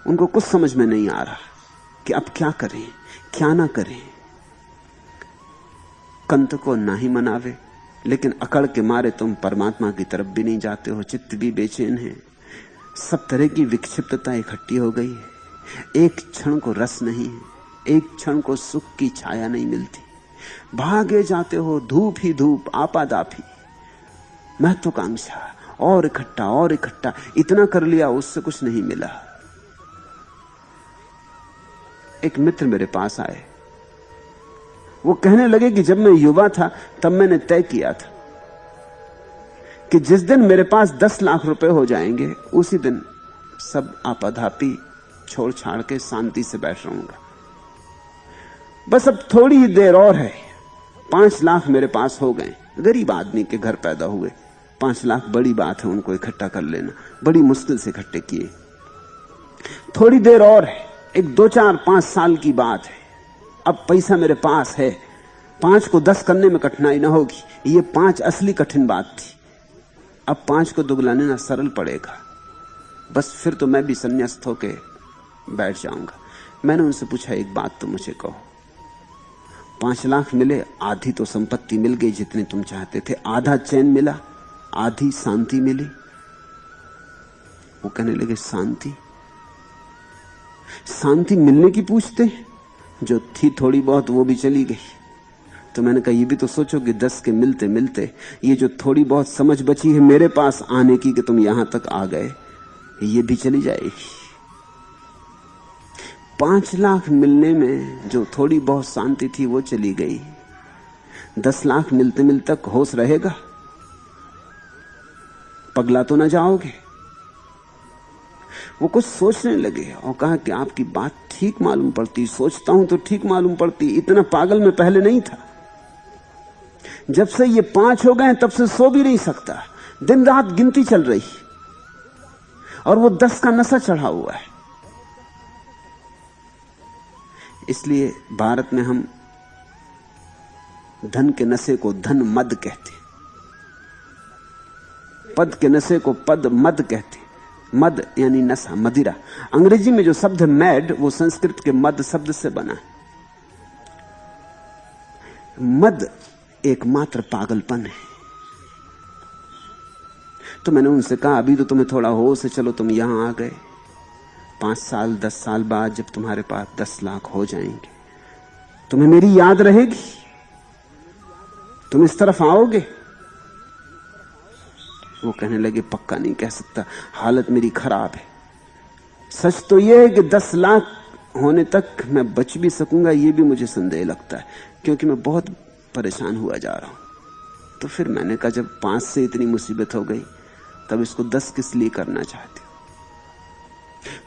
उनको कुछ समझ में नहीं आ रहा कि अब क्या करें, क्या ना करें। कंत को ना ही मनावे, लेकिन अकड़ के मारे तुम परमात्मा की तरफ भी नहीं जाते हो। चित्त भी बेचैन है, सब तरह की विक्षिप्तता इकट्ठी हो गई है। एक क्षण को रस नहीं है, एक क्षण को सुख की छाया नहीं मिलती। भागे जाते हो, धूप ही धूप, आपादापी, महत्वाकांक्षा, और इकट्ठा और इकट्ठा। इतना कर लिया, उससे कुछ नहीं मिला। एक मित्र मेरे पास आए, वो कहने लगे कि जब मैं युवा था तब मैंने तय किया था कि जिस दिन मेरे पास 10 लाख रुपए हो जाएंगे उसी दिन सब आपाधापी छोड़ छाड़ के शांति से बैठ रहूंगा। बस अब थोड़ी ही देर और है। 5 लाख मेरे पास हो गए। गरीब आदमी के घर पैदा हुए, 5 लाख बड़ी बात है उनको इकट्ठा कर लेना, बड़ी मुश्किल से इकट्ठे किए। थोड़ी देर और है, एक 2 4 5 साल की बात है। अब पैसा मेरे पास है, 5 को 10 करने में कठिनाई ना होगी। ये 5 असली कठिन बात थी। अब 5 को दुगलाने ना सरल पड़ेगा। बस फिर तो मैं भी संन्यास्त होके बैठ जाऊंगा। मैंने उनसे पूछा, एक बात तो मुझे कहो, 5 लाख मिले, आधी तो संपत्ति मिल गई जितनी तुम चाहते थे, आधा चैन मिला, आधी शांति मिली। वो कहने लगे, शांति? शांति मिलने की पूछते? जो थी थोड़ी बहुत वो भी चली गई। तो मैंने कहा, ये भी तो सोचो कि 10 के मिलते मिलते ये जो थोड़ी बहुत समझ बची है मेरे पास आने की कि तुम यहां तक आ गए, ये भी चली जाएगी। 5 लाख मिलने में जो थोड़ी बहुत शांति थी वो चली गई। 10 लाख मिलते मिलते तक होश रहेगा? पगला तो ना जाओगे? वो कुछ सोचने लगे और कहा कि आपकी बात ठीक मालूम पड़ती, सोचता हूं तो ठीक मालूम पड़ती, इतना पागल मैं पहले नहीं था। जब से ये 5 हो गए तब से सो भी नहीं सकता, दिन रात गिनती चल रही और वो 10 का नशा चढ़ा हुआ है। इसलिए भारत में हम धन के नशे को धन मद कहते, पद के नशे को पद मद कहते। मद यानी नशा, मदिरा। अंग्रेजी में जो शब्द मैड वो संस्कृत के मद शब्द से बना है। मद एकमात्र पागलपन है। तो मैंने उनसे कहा, अभी तो तुम्हें थोड़ा होश है, चलो तुम यहां आ गए, 5 साल 10 साल बाद जब तुम्हारे पास 10 लाख हो जाएंगे तुम्हें मेरी याद रहेगी? तुम इस तरफ आओगे? वो कहने लगे, पक्का नहीं कह सकता, हालत मेरी खराब है। सच तो यह है कि 10 लाख होने तक मैं बच भी सकूंगा, यह भी मुझे संदेह लगता है, क्योंकि मैं बहुत परेशान हुआ जा रहा हूं। तो फिर मैंने कहा, जब 5 से इतनी मुसीबत हो गई तब इसको 10 किस लिए करना चाहते हो?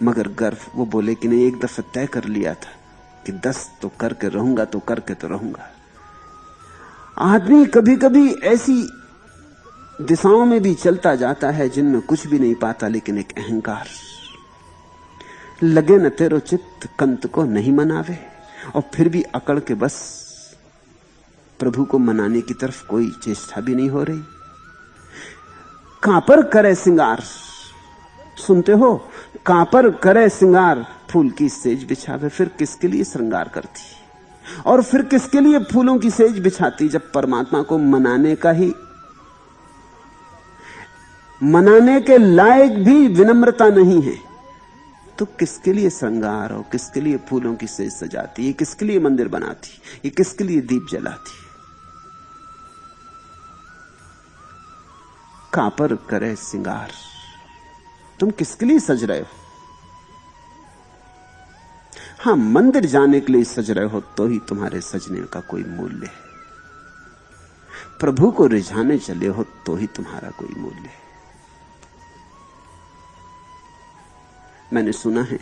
मगर गर्व, वो बोले कि नहीं, एक दफा तय कर लिया था कि 10 तो करके रहूंगा, तो करके तो रहूंगा। आदमी कभी कभी ऐसी दिशाओं में भी चलता जाता है जिनमें कुछ भी नहीं पाता, लेकिन एक अहंकार लगे न तेरो चित्त कंत को नहीं मनावे, और फिर भी अकड़ के बस प्रभु को मनाने की तरफ कोई चेष्टा भी नहीं हो रही। कापर करे सिंगार, सुनते हो? कापर करे सिंगार, फूल की सेज बिछावे। फिर किसके लिए श्रृंगार करती और फिर किसके लिए फूलों की सेज बिछाती, जब परमात्मा को मनाने का ही, मनाने के लायक भी विनम्रता नहीं है, तो किसके लिए श्रृंगार और किसके लिए फूलों की सेज सजाती? ये किसके लिए मंदिर बनाती? ये किसके लिए दीप जलाती? कापर करे सिंगार, तुम किसके लिए सज रहे हो? हां, मंदिर जाने के लिए सज रहे हो तो ही तुम्हारे सजने का कोई मूल्य है। प्रभु को रिझाने चले हो तो ही तुम्हारा कोई मूल्य है। मैंने सुना है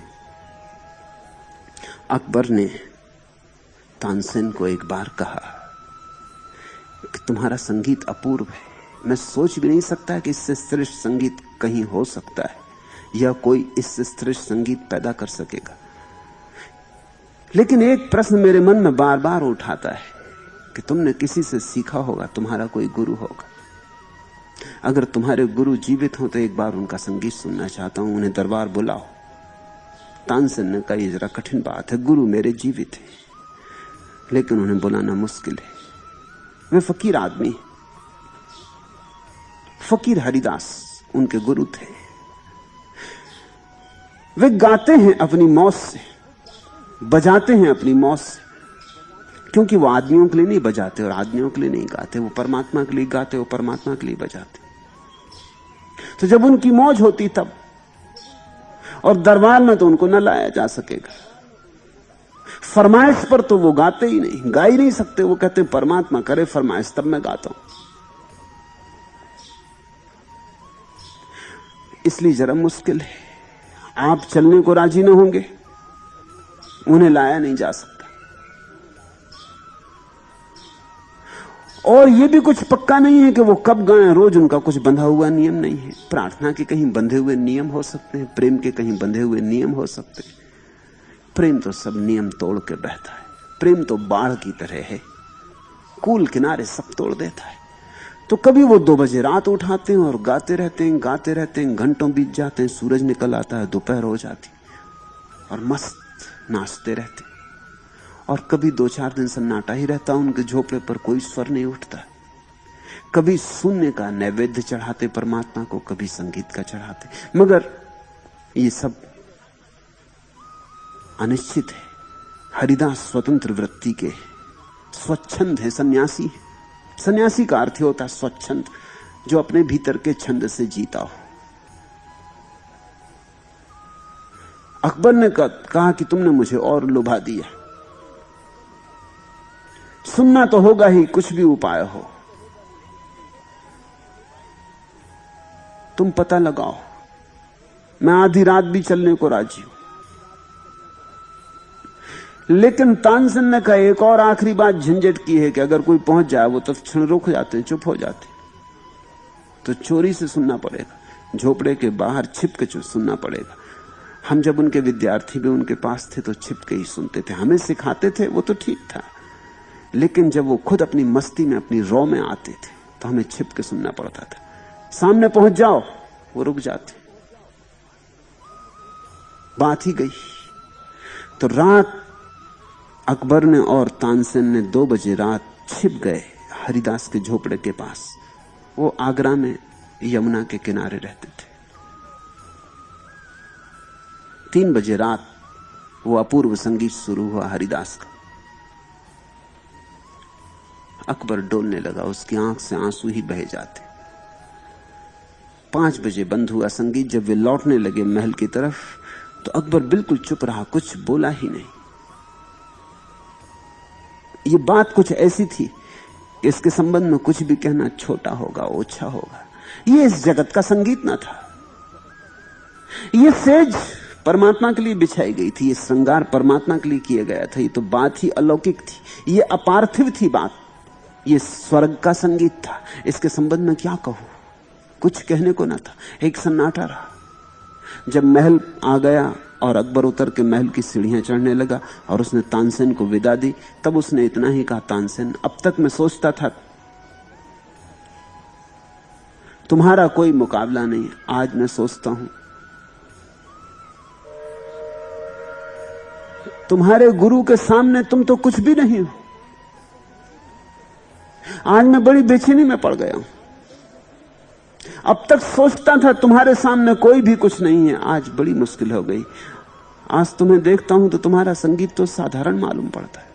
अकबर ने तानसेन को एक बार कहा कि तुम्हारा संगीत अपूर्व है, मैं सोच भी नहीं सकता कि इससे श्रेष्ठ संगीत कहीं हो सकता है या कोई इससे श्रेष्ठ संगीत पैदा कर सकेगा। लेकिन एक प्रश्न मेरे मन में बार बार उठाता है कि तुमने किसी से सीखा होगा, तुम्हारा कोई गुरु होगा। अगर तुम्हारे गुरु जीवित हो तो एक बार उनका संगीत सुनना चाहता हूं, उन्हें दरबार बुलाओ। तानसेन ने कहा, ये जरा कठिन बात है, गुरु मेरे जीवित है, लेकिन उन्हें बुलाना मुश्किल है। वे फकीर आदमी, फकीर हरिदास उनके गुरु थे। वे गाते हैं अपनी मौत से, बजाते हैं अपनी मौत से, क्योंकि वो आदमियों के लिए नहीं बजाते और आदमियों के लिए नहीं गाते, वो परमात्मा के लिए गाते, वो परमात्मा के लिए बजाते। तो जब उनकी मौज होती तब, और दरबार में तो उनको न लाया जा सकेगा। फरमाइश पर तो वो गाते ही नहीं, गा ही नहीं सकते। वो कहते हैं परमात्मा करे फरमाइश तब मैं गाता हूं। इसलिए जरा मुश्किल है। आप चलने को राजी न होंगे, उन्हें लाया नहीं जा सकता। और यह भी कुछ पक्का नहीं है कि वो कब गाएं, रोज उनका कुछ बंधा हुआ नियम नहीं है। प्रार्थना के कहीं बंधे हुए नियम हो सकते हैं, प्रेम के कहीं बंधे हुए नियम हो सकते हैं। प्रेम तो सब नियम तोड़ के बहता है। प्रेम तो बाढ़ की तरह है, कूल किनारे सब तोड़ देता है। तो कभी वो 2 बजे रात उठाते हैं और गाते रहते हैं, घंटों बीत जाते हैं, सूरज निकल आता है, दोपहर हो जाती और मस्त नाचते रहते। और कभी 2-4 दिन सन्नाटा ही रहता, उनके झोपड़े पर कोई स्वर नहीं उठता। कभी शून्य का नैवेद्य चढ़ाते परमात्मा को, कभी संगीत का चढ़ाते। मगर ये सब अनिश्चित है। हरिदास स्वतंत्र वृत्ति के, स्वच्छंद है, सन्यासी है। सन्यासी का अर्थ होता है स्वच्छंद, जो अपने भीतर के छंद से जीता हो। अकबर ने कहा कि तुमने मुझे और लुभा दिया, सुनना तो होगा ही, कुछ भी उपाय हो तुम पता लगाओ, मैं आधी रात भी चलने को राजी हूं। लेकिन तानसेन ने कहा एक और आखिरी बात झंझट की है कि अगर कोई पहुंच जाए, वो तो क्षण रुक जाते हैं, चुप हो जाते, तो चोरी से सुनना पड़ेगा, झोपड़े के बाहर छिप के सुनना पड़ेगा। हम जब उनके विद्यार्थी भी उनके पास थे तो छिप के ही सुनते थे, हमें सिखाते थे, वो तो ठीक था। लेकिन जब वो खुद अपनी मस्ती में, अपनी रौ में आते थे तो हमें छिप के सुनना पड़ता था। सामने पहुंच जाओ, वो रुक जाते, बात ही गई। तो रात अकबर ने और तानसेन ने 2 बजे रात छिप गए हरिदास के झोपड़े के पास। वो आगरा में यमुना के किनारे रहते थे। 3 बजे रात वो अपूर्व संगीत शुरू हुआ हरिदास का। अकबर डोलने लगा, उसकी आंख से आंसू ही बह जाते। 5 बजे बंद हुआ संगीत। जब वे लौटने लगे महल की तरफ तो अकबर बिल्कुल चुप रहा, कुछ बोला ही नहीं। ये बात कुछ ऐसी थी कि इसके संबंध में कुछ भी कहना छोटा होगा, ओछा होगा। ये इस जगत का संगीत ना था। ये सेज परमात्मा के लिए बिछाई गई थी, ये श्रृंगार परमात्मा के लिए किया गया था। ये तो बात ही अलौकिक थी, ये अपार्थिव थी बात, ये स्वर्ग का संगीत था। इसके संबंध में क्या कहूं, कुछ कहने को ना था। एक सन्नाटा रहा। जब महल आ गया और अकबर उतर के महल की सीढ़ियां चढ़ने लगा और उसने तानसेन को विदा दी, तब उसने इतना ही कहा, तानसेन, अब तक मैं सोचता था तुम्हारा कोई मुकाबला नहीं, आज मैं सोचता हूं तुम्हारे गुरु के सामने तुम तो कुछ भी नहीं हो। आज मैं बड़ी बेचैनी में पड़ गया हूं। अब तक सोचता था तुम्हारे सामने कोई भी कुछ नहीं है, आज बड़ी मुश्किल हो गई। आज तुम्हें देखता हूं तो तुम्हारा संगीत तो साधारण मालूम पड़ता है।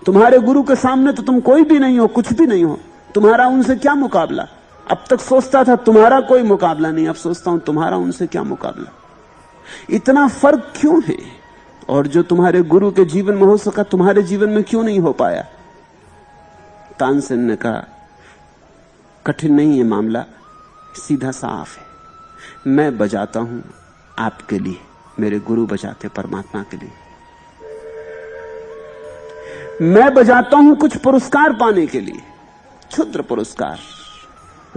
तुम्हारे गुरु के सामने तो तुम कोई भी नहीं हो, कुछ भी नहीं हो। तुम्हारा उनसे क्या मुकाबला। अब तक सोचता था तुम्हारा कोई मुकाबला नहीं, अब सोचता हूं तुम्हारा उनसे क्या मुकाबला। इतना फर्क क्यों है? और जो तुम्हारे गुरु के जीवन में हो सका, तुम्हारे जीवन में क्यों नहीं हो पाया? तानसेन ने कहा, कठिन नहीं है मामला, सीधा साफ है। मैं बजाता हूं आपके लिए, मेरे गुरु बजाते परमात्मा के लिए। मैं बजाता हूं कुछ पुरस्कार पाने के लिए, क्षुद्र पुरस्कार,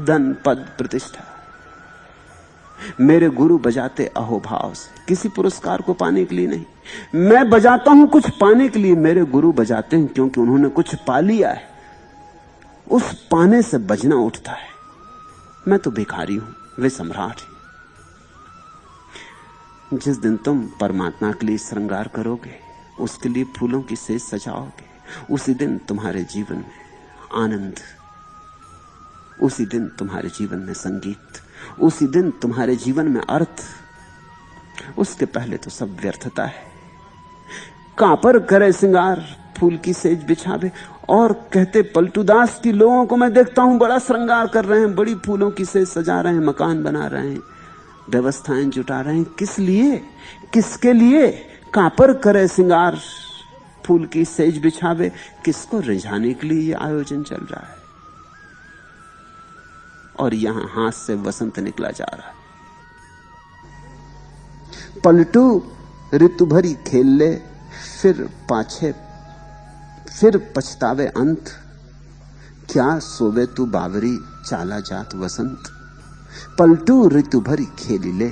धन, पद, प्रतिष्ठा। मेरे गुरु बजाते अहोभाव से, किसी पुरस्कार को पाने के लिए नहीं। मैं बजाता हूं कुछ पाने के लिए, मेरे गुरु बजाते हैं क्योंकि उन्होंने कुछ पा लिया है। उस पाने से बजना उठता है। मैं तो भिखारी हूं, वे सम्राट हैं। जिस दिन तुम परमात्मा के लिए श्रृंगार करोगे, उसके लिए फूलों की सेज सजाओगे, उसी दिन तुम्हारे जीवन में आनंद, उसी दिन तुम्हारे जीवन में संगीत, उसी दिन तुम्हारे जीवन में अर्थ। उसके पहले तो सब व्यर्थता है। कापर करे श्रृंगार, फूल की सेज बिछावे। और कहते पलटूदास की लोगों को मैं देखता हूं बड़ा श्रृंगार कर रहे हैं, बड़ी फूलों की सेज सजा रहे हैं, मकान बना रहे हैं, व्यवस्थाएं जुटा रहे हैं। किस लिए, किसके लिए? कापर करे श्रृंगार, फूल की सेज बिछावे। किसको रिझाने के लिए ये आयोजन चल रहा है? और यहां हाथ से वसंत निकला जा रहा है। पलटू ऋतु भरी खेल ले, फिर पछतावे अंत। क्या सोवे तू बावरी चाला जात वसंत। पलटू ऋतु भरी खेल ले।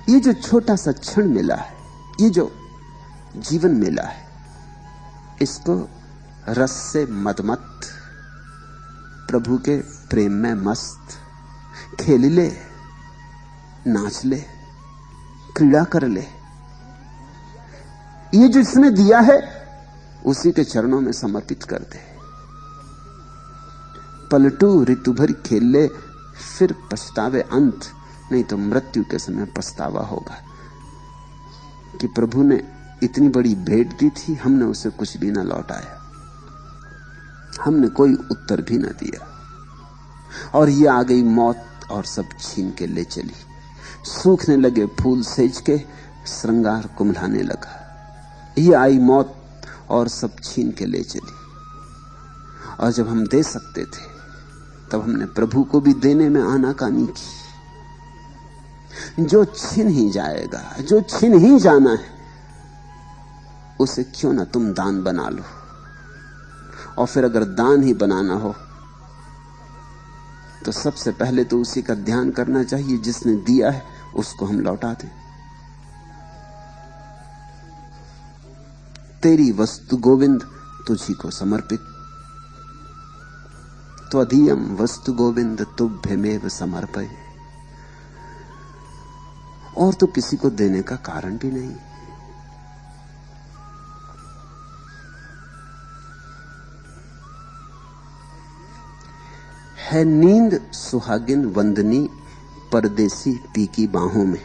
ये जो छोटा सा क्षण मिला है, ये जो जीवन मिला है, इसको रस से मदमत, प्रभु के प्रेम में मस्त खेल ले, नाच ले, क्रीड़ा कर ले। ये जो इसने दिया है उसी के चरणों में समर्पित कर दे। पलटू ऋतु भर खेल ले, फिर पछतावे अंत। नहीं तो मृत्यु के समय पछतावा होगा कि प्रभु ने इतनी बड़ी भेंट दी थी, हमने उसे कुछ भी ना लौटाया, हमने कोई उत्तर भी ना दिया, और ये आ गई मौत और सब छीन के ले चली। सूखने लगे फूल सेज के, श्रृंगार कुम्हलाने लगा। ये आई मौत और सब छीन के ले चली। और जब हम दे सकते थे तब हमने प्रभु को भी देने में आनाकानी की। जो छिन ही जाएगा, जो छिन ही जाना है, उसे क्यों ना तुम दान बना लो। और फिर अगर दान ही बनाना हो तो सबसे पहले तो उसी का ध्यान करना चाहिए जिसने दिया है, उसको हम लौटा दें। तेरी वस्तु गोविंद तुझी को समर्पित। त्वदीयम वस्तु गोविंद तुभ्यमेव समर्पय। और तो किसी को देने का कारण भी नहीं। है नींद सुहागिन वंदनी परदेसी पी की बाहों में।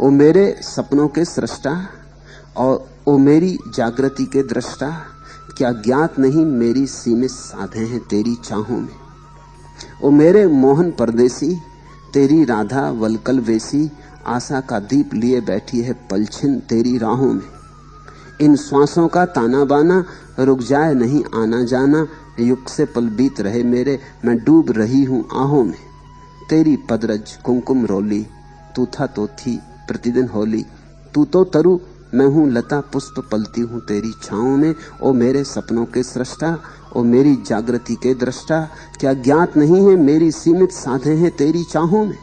ओ मेरे सपनों के सृष्टा और ओ मेरी जागृति के दृष्टा, क्या ज्ञात नहीं मेरी सीमित साधे हैं तेरी चाहों में। ओ मेरे मोहन परदेसी, तेरी राधा वलकल वेसी, आशा का दीप लिए बैठी है पलछिन तेरी राहों में। इन श्वासों का ताना बाना, रुक जाए नहीं आना जाना, युग से पल बीत रहे मेरे, मैं डूब रही हूं आहों में। तेरी पदरज कुमकुम रोली, तू था तो थी प्रतिदिन होली। तू तो तरु मैं हूं लता पुष्प, पलती हूं तेरी छाओं में। ओ मेरे सपनों के सृष्टा, ओ मेरी जागृति के दृष्टा, क्या ज्ञात नहीं है मेरी सीमित साधे हैं तेरी चाहों में।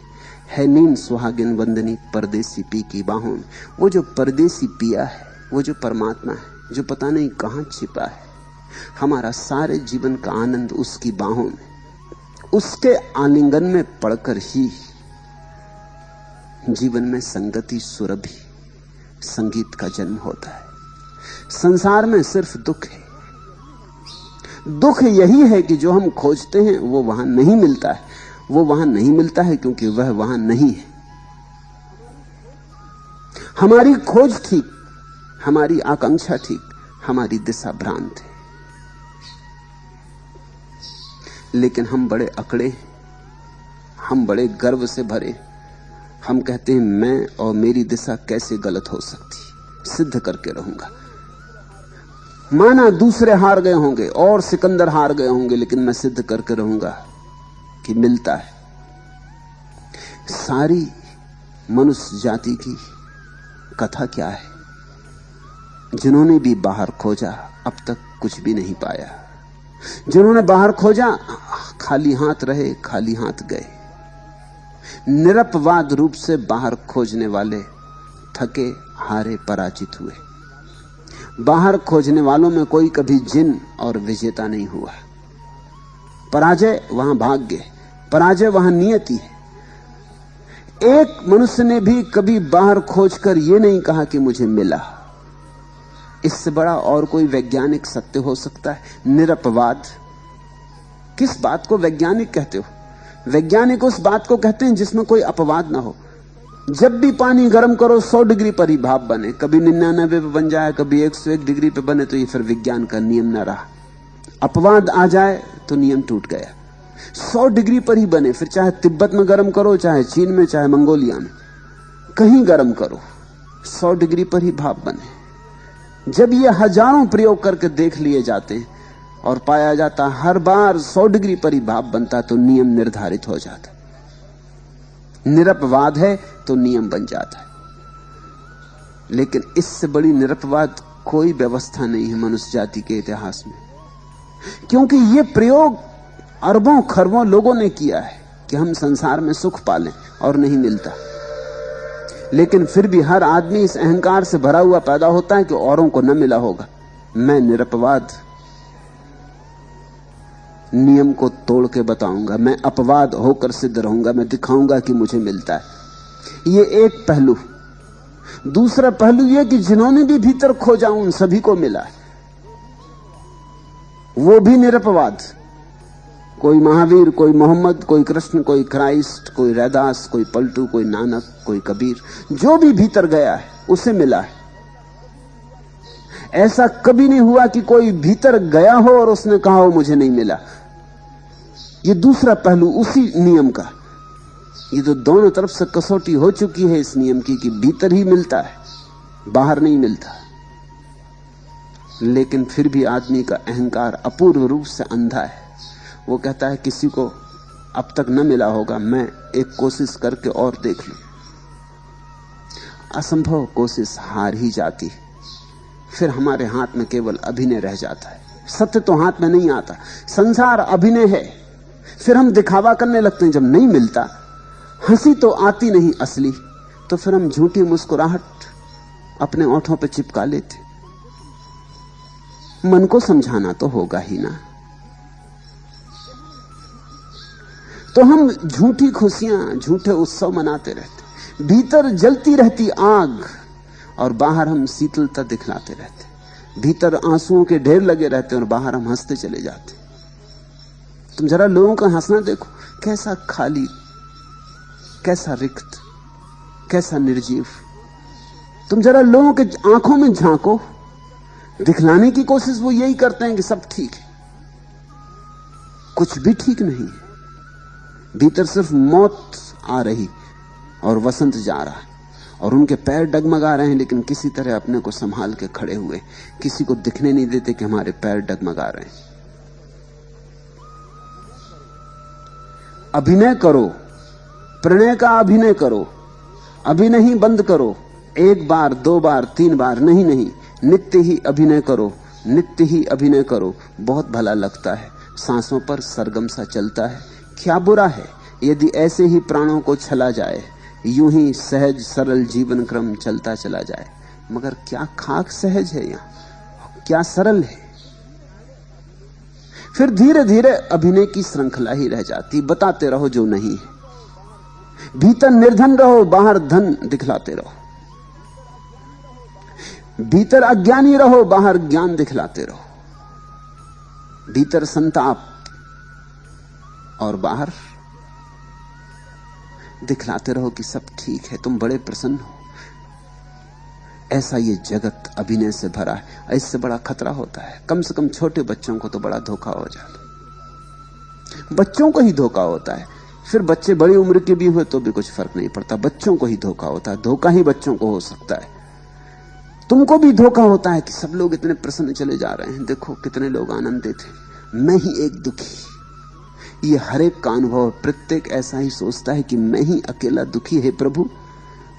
है नींद सुहागिन वंदनी परदेसी पी की बाहों में। वो जो परदेसी पिया है, वो जो परमात्मा है, जो पता नहीं कहां छिपा है। हमारा सारे जीवन का आनंद उसकी बाहों में, उसके आलिंगन में पड़कर ही जीवन में संगति सुरभि संगीत का जन्म होता है। संसार में सिर्फ दुख है। दुख यही है कि जो हम खोजते हैं वो वहां नहीं मिलता है। वो वहां नहीं मिलता है क्योंकि वह वहां नहीं है। हमारी खोज ठीक, हमारी आकांक्षा ठीक, हमारी दिशा भ्रांत है। लेकिन हम बड़े अकड़े, हम बड़े गर्व से भरे। हम कहते हैं मैं और मेरी दिशा कैसे गलत हो सकती, सिद्ध करके रहूंगा। माना दूसरे हार गए होंगे और सिकंदर हार गए होंगे, लेकिन मैं सिद्ध करके रहूंगा कि मिलता है। सारी मनुष्य जाति की कथा क्या है? जिन्होंने भी बाहर खोजा अब तक कुछ भी नहीं पाया। जिन्होंने बाहर खोजा खाली हाथ रहे, खाली हाथ गए। निरपवाद रूप से बाहर खोजने वाले थके हारे पराजित हुए। बाहर खोजने वालों में कोई कभी जिन और विजेता नहीं हुआ। पराजय वहां भाग्य, पराजय वहां नियति है। एक मनुष्य ने भी कभी बाहर खोजकर यह नहीं कहा कि मुझे मिला। इससे बड़ा और कोई वैज्ञानिक सत्य हो सकता है? निरपवाद। किस बात को वैज्ञानिक कहते हो? वैज्ञानिक उस बात को कहते हैं जिसमें कोई अपवाद ना हो। जब भी पानी गर्म करो 100 डिग्री पर ही भाप बने, कभी 99 पे बन जाए, कभी 101 डिग्री पे बने, तो ये फिर विज्ञान का नियम ना रहा। अपवाद आ जाए तो नियम टूट गया। 100 डिग्री पर ही बने, फिर चाहे तिब्बत में गर्म करो, चाहे चीन में, चाहे मंगोलिया में, कहीं गर्म करो, 100 डिग्री पर ही भाप बने। जब ये हजारों प्रयोग करके देख लिए जाते हैं और पाया जाता हर बार 100 डिग्री पर ही भाप बनता, तो नियम निर्धारित हो जाता। निरपवाद है तो नियम बन जाता है। लेकिन इससे बड़ी निरपवाद कोई व्यवस्था नहीं है मनुष्य जाति के इतिहास में, क्योंकि यह प्रयोग अरबों खरबों लोगों ने किया है कि हम संसार में सुख पालें और नहीं मिलता। लेकिन फिर भी हर आदमी इस अहंकार से भरा हुआ पैदा होता है कि औरों को न मिला होगा। मैं निरपवाद नियम को तोड़ के बताऊंगा, मैं अपवाद होकर सिद्ध रहूंगा, मैं दिखाऊंगा कि मुझे मिलता है। ये एक पहलू। दूसरा पहलू यह कि जिन्होंने भी भीतर खोजा उन सभी को मिला है, वो भी निरपवाद। कोई महावीर, कोई मोहम्मद, कोई कृष्ण, कोई क्राइस्ट, कोई रैदास, कोई पलटू, कोई नानक, कोई कबीर, जो भी भीतर गया है उसे मिला है। ऐसा कभी नहीं हुआ कि कोई भीतर गया हो और उसने कहा हो मुझे नहीं मिला। ये दूसरा पहलू उसी नियम का। ये तो दोनों तरफ से कसौटी हो चुकी है इस नियम की कि भीतर ही मिलता है, बाहर नहीं मिलता। लेकिन फिर भी आदमी का अहंकार अपूर्व रूप से अंधा है। वो कहता है किसी को अब तक न मिला होगा, मैं एक कोशिश करके और देख लूं। असंभव कोशिश हार ही जाती है। फिर हमारे हाथ में केवल अभिनय रह जाता है। सत्य तो हाथ में नहीं आता, संसार अभिनय है। फिर हम दिखावा करने लगते हैं। जब नहीं मिलता, हंसी तो आती नहीं असली, तो फिर हम झूठी मुस्कुराहट अपने ओंठों पे चिपका लेते। मन को समझाना तो होगा ही ना। तो हम झूठी खुशियां, झूठे उत्सव मनाते रहते। भीतर जलती रहती आग और बाहर हम शीतलता दिखलाते रहते। भीतर आंसुओं के ढेर लगे रहते और बाहर हम हंसते चले जाते। तुम जरा लोगों का हंसना देखो, कैसा खाली, कैसा रिक्त, कैसा निर्जीव। तुम जरा लोगों के आंखों में झांको, दिखलाने की कोशिश वो यही करते हैं कि सब ठीक है। कुछ भी ठीक नहीं है। भीतर सिर्फ मौत आ रही और वसंत जा रहा है, और उनके पैर डगमगा रहे हैं, लेकिन किसी तरह अपने को संभाल के खड़े हुए। किसी को दिखने नहीं देते कि हमारे पैर डगमगा रहे हैं। अभिनय करो, प्रणय का अभिनय करो। अभिनय ही बंद करो। एक बार, दो बार, तीन बार नहीं, नित्य ही अभिनय करो, नित्य ही अभिनय करो। बहुत भला लगता है, सांसों पर सरगम सा चलता है। क्या बुरा है यदि ऐसे ही प्राणों को छला जाए, यूं ही सहज सरल जीवन क्रम चलता चला जाए। मगर क्या खाक सहज है यहां, क्या सरल है। फिर धीरे धीरे अभिनय की श्रृंखला ही रह जाती। बताते रहो जो नहीं है। भीतर निर्धन रहो, बाहर धन दिखलाते रहो। भीतर अज्ञानी रहो, बाहर ज्ञान दिखलाते रहो। भीतर संताप और बाहर दिखलाते रहो कि सब ठीक है, तुम बड़े प्रसन्न हो। ऐसा ये जगत अभिनय से भरा है। इससे बड़ा खतरा होता है। कम से कम छोटे बच्चों को तो बड़ा धोखा हो जाता। बच्चों को ही धोखा होता है। फिर बच्चे बड़ी उम्र के भी हुए तो भी कुछ फर्क नहीं पड़ता। बच्चों को ही धोखा होता है। धोखा ही बच्चों को हो सकता है। तुमको भी धोखा होता है कि सब लोग इतने प्रसन्न चले जा रहे हैं, देखो कितने लोग आनंदित हैं, मैं ही एक दुखी। ये हर एक का अनुभव। प्रत्येक ऐसा ही सोचता है कि मैं ही अकेला दुखी है। प्रभु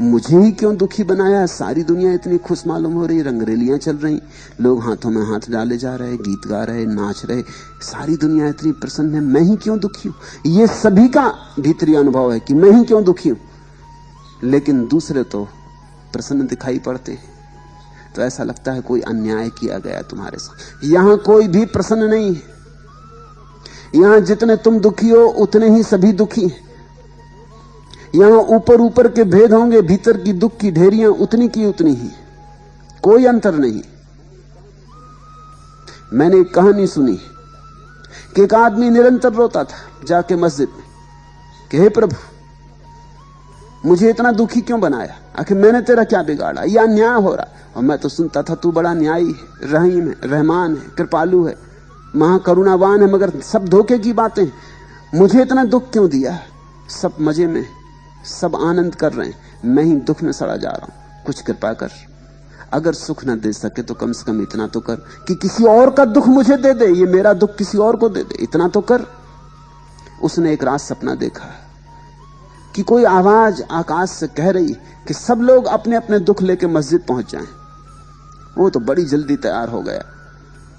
मुझे ही क्यों दुखी बनाया। सारी दुनिया इतनी खुश मालूम हो रही, रंगरेलियां चल रही, लोग हाथों में हाथ डाले जा रहे, गीत गा रहे, नाच रहे, सारी दुनिया इतनी प्रसन्न है, मैं ही क्यों दुखी हूं। ये सभी का भीतरी अनुभव है कि मैं ही क्यों दुखी हूं। लेकिन दूसरे तो प्रसन्न दिखाई पड़ते हैं, तो ऐसा लगता है कोई अन्याय किया गया तुम्हारे साथ। यहां कोई भी प्रसन्न नहीं है। यहां जितने तुम दुखी हो उतने ही सभी दुखी हैं। यहां ऊपर ऊपर के भेद होंगे, भीतर की दुख की ढेरियां उतनी की उतनी ही, कोई अंतर नहीं। मैंने एक कहानी सुनी कि एक आदमी निरंतर रोता था जाके मस्जिद में कि हे प्रभु मुझे इतना दुखी क्यों बनाया, आखिर मैंने तेरा क्या बिगाड़ा, यह अन्याय हो रहा। और मैं तो सुनता था तू बड़ा न्यायी है, रहीम है, रहमान है, कृपालु है, महाकरुणावान है, मगर सब धोखे की बातें। मुझे इतना दुख क्यों दिया। सब मजे में, सब आनंद कर रहे हैं, मैं ही दुख में सड़ा जा रहा हूं। कुछ कृपा कर, अगर सुख न दे सके तो कम से कम इतना तो कर कि किसी और का दुख मुझे दे दे, ये मेरा दुख किसी और को दे दे, इतना तो कर। उसने एक रात सपना देखा। कि कोई आवाज आकाश से कह रही कि सब लोग अपने अपने दुख लेके मस्जिद पहुंच जाएं। वो तो बड़ी जल्दी तैयार हो गया।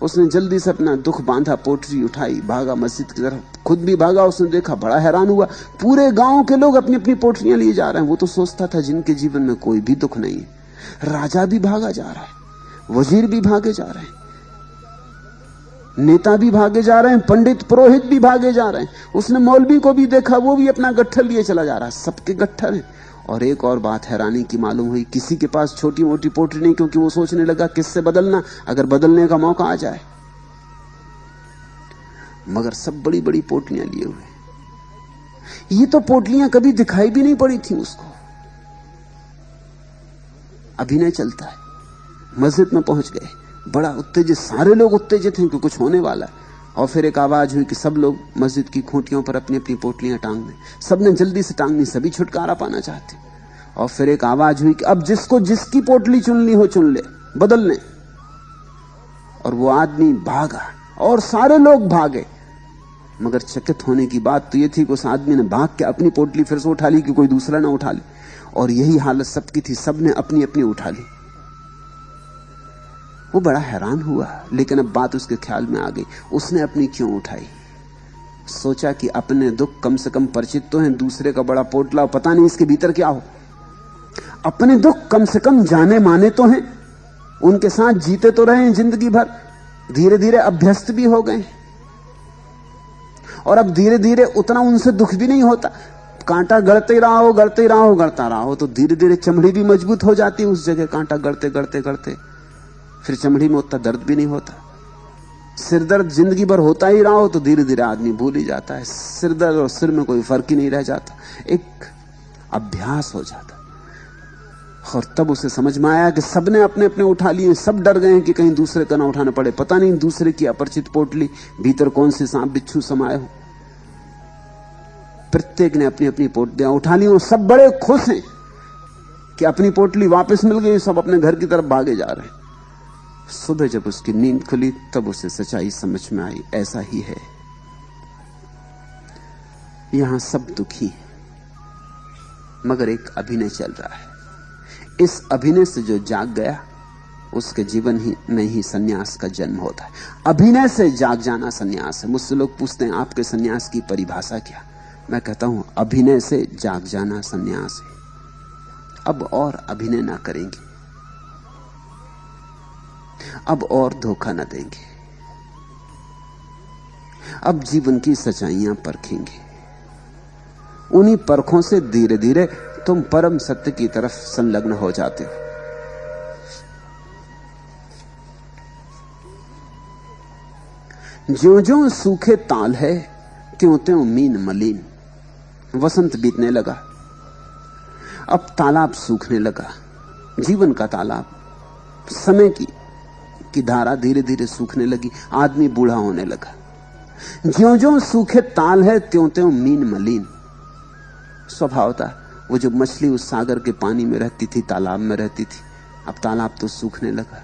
उसने जल्दी से अपना दुख बांधा, पोटली उठाई, भागा मस्जिद की तरफ। खुद भी भागा। उसने देखा, बड़ा हैरान हुआ, पूरे गांव के लोग अपनी अपनी पोटलियां लिए जा रहे हैं। वो तो सोचता था जिनके जीवन में कोई भी दुख नहीं है। राजा भी भागा जा रहा है, वजीर भी भागे जा रहे हैं, नेता भी भागे जा रहे हैं, पंडित पुरोहित भी भागे जा रहे हैं। उसने मौलवी को भी देखा, वो भी अपना गट्ठर लिए चला जा रहा है। सबके गट्ठर हैं। और एक और बात हैरानी की मालूम हुई, किसी के पास छोटी मोटी पोटली नहीं, क्योंकि वो सोचने लगा किससे बदलना, अगर बदलने का मौका आ जाए। मगर सब बड़ी बड़ी पोटलियां लिए हुए। ये तो पोटलियां कभी दिखाई भी नहीं पड़ी थी उसको। अभिनय चलता है। मस्जिद में पहुंच गए, बड़ा उत्तेजित, सारे लोग उत्तेजित हैं कि कुछ होने वाला है। और फिर एक आवाज हुई कि सब लोग मस्जिद की खूंटियों पर अपनी अपनी पोटलियां टांग दें। सबने जल्दी से टांगनी, सभी छुटकारा पाना चाहते। और फिर एक आवाज हुई कि अब जिसको जिसकी पोटली चुननी हो चुन ले, बदल ले। और वो आदमी भागा और सारे लोग भागे। मगर चकित होने की बात तो ये थी कि उस आदमी ने भाग के अपनी पोटली फिर से उठा ली कि कोई दूसरा ना उठा ले। और यही हालत सबकी थी, सबने अपनी अपनी उठा ली। वो बड़ा हैरान हुआ, लेकिन अब बात उसके ख्याल में आ गई। उसने अपनी क्यों उठाई? सोचा कि अपने दुख कम से कम परिचित तो हैं, दूसरे का बड़ा पोटला, पता नहीं इसके भीतर क्या हो। अपने दुख कम से कम जाने माने तो हैं, उनके साथ जीते तो रहे हैं जिंदगी भर, धीरे धीरे अभ्यस्त भी हो गए। और अब धीरे धीरे उतना उनसे दुख भी नहीं होता। कांटा गड़ते रहा हो, गड़ते रहा हो, गड़ता रहा हो, तो धीरे धीरे चमड़ी भी मजबूत हो जाती है उस जगह। कांटा गड़ते गड़ते गड़ते फिर चमड़ी में उतना दर्द भी नहीं होता। सिर दर्द जिंदगी भर होता ही रहा हो तो धीरे धीरे आदमी भूल ही जाता है। सिर दर्द और सिर में कोई फर्क ही नहीं रह जाता, एक अभ्यास हो जाता। और तब उसे समझ में आया कि सबने अपने अपने उठा लिए। सब डर गए हैं कि कहीं दूसरे का ना उठाना पड़े। पता नहीं दूसरे की अपरिचित पोटली, भीतर कौन से सांप बिच्छू समाये हो। प्रत्येक ने अपनी अपनी पोटलियां उठा ली और सब बड़े खुश हैं कि अपनी पोटली वापस मिल गई। सब अपने घर की तरफ भागे जा रहे हैं। सुबह जब उसकी नींद खुली तब उसे सच्चाई समझ में आई। ऐसा ही है, यहां सब दुखी है, मगर एक अभिनय चल रहा है। इस अभिनय से जो जाग गया उसके जीवन ही में ही सन्यास का जन्म होता है। अभिनय से जाग जाना सन्यास है। मुझसे लोग पूछते हैं आपके सन्यास की परिभाषा क्या? मैं कहता हूं अभिनय से जाग जाना सन्यास है। अब और अभिनय ना करेंगे, अब और धोखा न देंगे, अब जीवन की सच्चाइयां परखेंगे। उन्हीं परखों से धीरे धीरे तुम परम सत्य की तरफ संलग्न हो जाते हो। ज्यों ज्यों सूखे ताल है त्यों त्यों मीन मलिन। वसंत बीतने लगा, अब तालाब सूखने लगा। जीवन का तालाब, समय की धारा धीरे धीरे सूखने लगी। आदमी बूढ़ा होने लगा। ज्यों ज्यों सूखे ताल है त्यों त्यों मीन मलिन। स्वभाव था, वो जो मछली उस सागर के पानी में रहती थी, तालाब में रहती थी, अब तालाब तो सूखने लगा।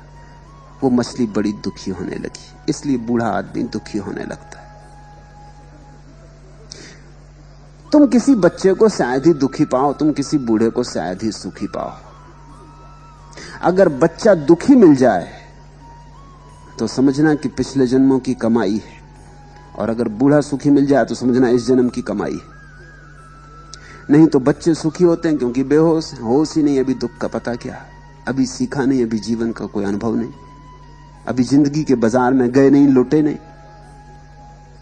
वो मछली बड़ी दुखी होने लगी। इसलिए बूढ़ा आदमी दुखी होने लगता है। तुम किसी बच्चे को शायद ही दुखी पाओ, तुम किसी बूढ़े को शायद ही सुखी पाओ। अगर बच्चा दुखी मिल जाए तो समझना कि पिछले जन्मों की कमाई है, और अगर बूढ़ा सुखी मिल जाए तो समझना इस जन्म की कमाई है। नहीं तो बच्चे सुखी होते हैं क्योंकि बेहोश, होश ही नहीं, अभी दुख का पता क्या, अभी सीखा नहीं, अभी जीवन का कोई अनुभव नहीं, अभी जिंदगी के बाजार में गए नहीं, लुटे नहीं।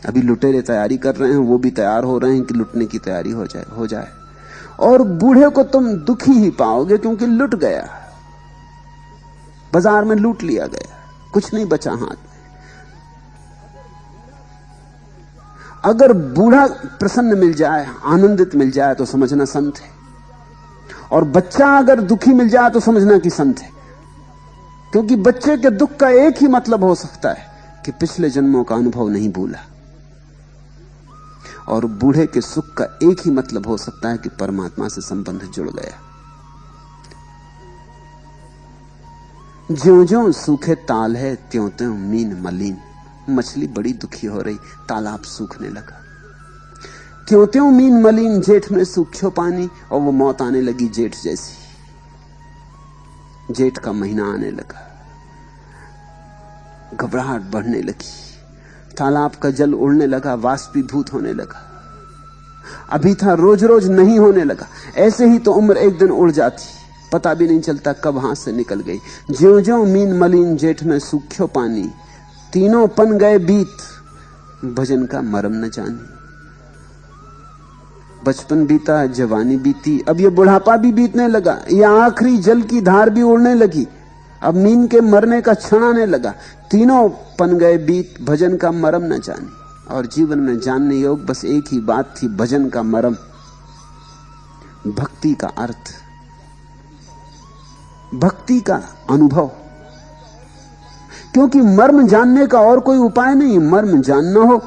अभी लुटेरे तैयारी कर रहे हैं, वो भी तैयार हो रहे हैं कि लुटने की तैयारी हो जाए। और बूढ़े को तुम दुखी ही पाओगे क्योंकि लुट गया, बाजार में लूट लिया गया, कुछ नहीं बचा हाथ में। अगर बूढ़ा प्रसन्न मिल जाए, आनंदित मिल जाए तो समझना संत है, और बच्चा अगर दुखी मिल जाए तो समझना कि संत है। क्योंकि बच्चे के दुख का एक ही मतलब हो सकता है कि पिछले जन्मों का अनुभव नहीं भूला, और बूढ़े के सुख का एक ही मतलब हो सकता है कि परमात्मा से संबंध जुड़ गया। ज्यों ज्यों सूखे ताल है त्यों त्यों मीन मलिन। मछली बड़ी दुखी हो रही, तालाब सूखने लगा। त्यों त्यों मीन मलिन जेठ में सूख्यो पानी, और वो मौत आने लगी जेठ जैसी। जेठ का महीना आने लगा, घबराहट बढ़ने लगी, तालाब का जल उड़ने लगा, वाष्पीभूत होने लगा। अभी था रोज रोज नहीं होने लगा। ऐसे ही तो उम्र एक दिन उड़ जाती, पता भी नहीं चलता कब हाथ से निकल गई। ज्यों ज्यों मीन मलिन जेठ में सूख्यो पानी, तीनों पन गए बीत, भजन का मरम न जानी। बचपन बीता, जवानी बीती, अब ये बुढ़ापा भी बीतने लगा, ये आखिरी जल की धार भी उड़ने लगी, अब मीन के मरने का क्षण आने लगा। तीनों पन गए बीत, भजन का मरम न जानी। और जीवन में जानने योग बस एक ही बात थी, भजन का मरम, भक्ति का अर्थ, भक्ति का अनुभव। क्योंकि मर्म जानने का और कोई उपाय नहीं। मर्म जानना हो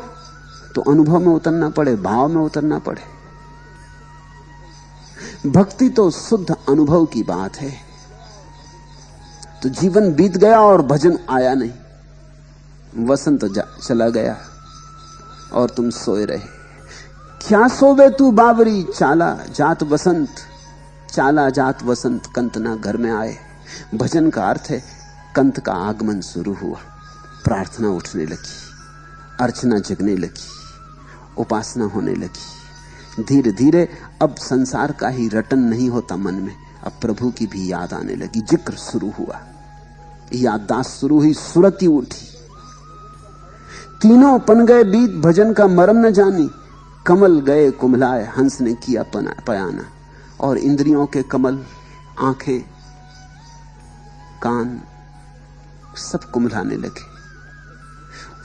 तो अनुभव में उतरना पड़े, भाव में उतरना पड़े। भक्ति तो शुद्ध अनुभव की बात है। तो जीवन बीत गया और भजन आया नहीं। वसंत चला गया और तुम सोए रहे। क्या सोवे तू बावरी, चाला जात वसंत, चाला जात वसंत कंत ना घर में आए। भजन का अर्थ है कंत का आगमन शुरू हुआ, प्रार्थना उठने लगी, अर्चना जगने लगी, उपासना होने लगी। धीरे धीरे अब संसार का ही रटन नहीं होता मन में, अब प्रभु की भी याद आने लगी। जिक्र शुरू हुआ, याददाश्त शुरू हुई, सुरती उठी। तीनों पन गए बीत, भजन का मरम न जानी। कमल गए कुम्हलाए, हंस ने किया पयाना। और इंद्रियों के कमल, आंखें, कान सब कुम्हलाने लगे।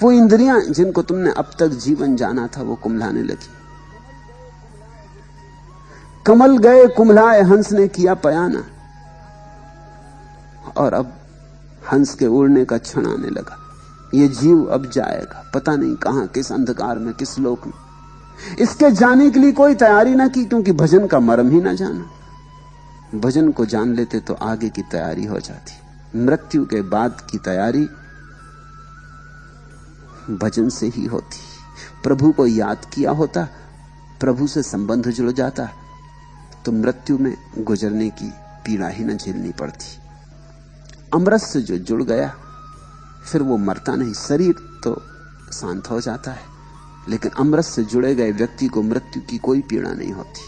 वो इंद्रियां जिनको तुमने अब तक जीवन जाना था वो कुम्हलाने लगी। कमल गए कुम्हलाए, हंस ने किया पयाना। और अब हंस के उड़ने का क्षण आने लगा। ये जीव अब जाएगा, पता नहीं कहां, किस अंधकार में, किस लोक में। इसके जाने के लिए कोई तैयारी ना की, क्योंकि भजन का मर्म ही ना जाना। भजन को जान लेते तो आगे की तैयारी हो जाती। मृत्यु के बाद की तैयारी भजन से ही होती। प्रभु को याद किया होता, प्रभु से संबंध जुड़ जाता, तो मृत्यु में गुजरने की पीड़ा ही न झेलनी पड़ती। अमृत से जो जुड़ गया फिर वो मरता नहीं। शरीर तो शांत हो जाता है, लेकिन अमृत से जुड़े गए व्यक्ति को मृत्यु की कोई पीड़ा नहीं होती।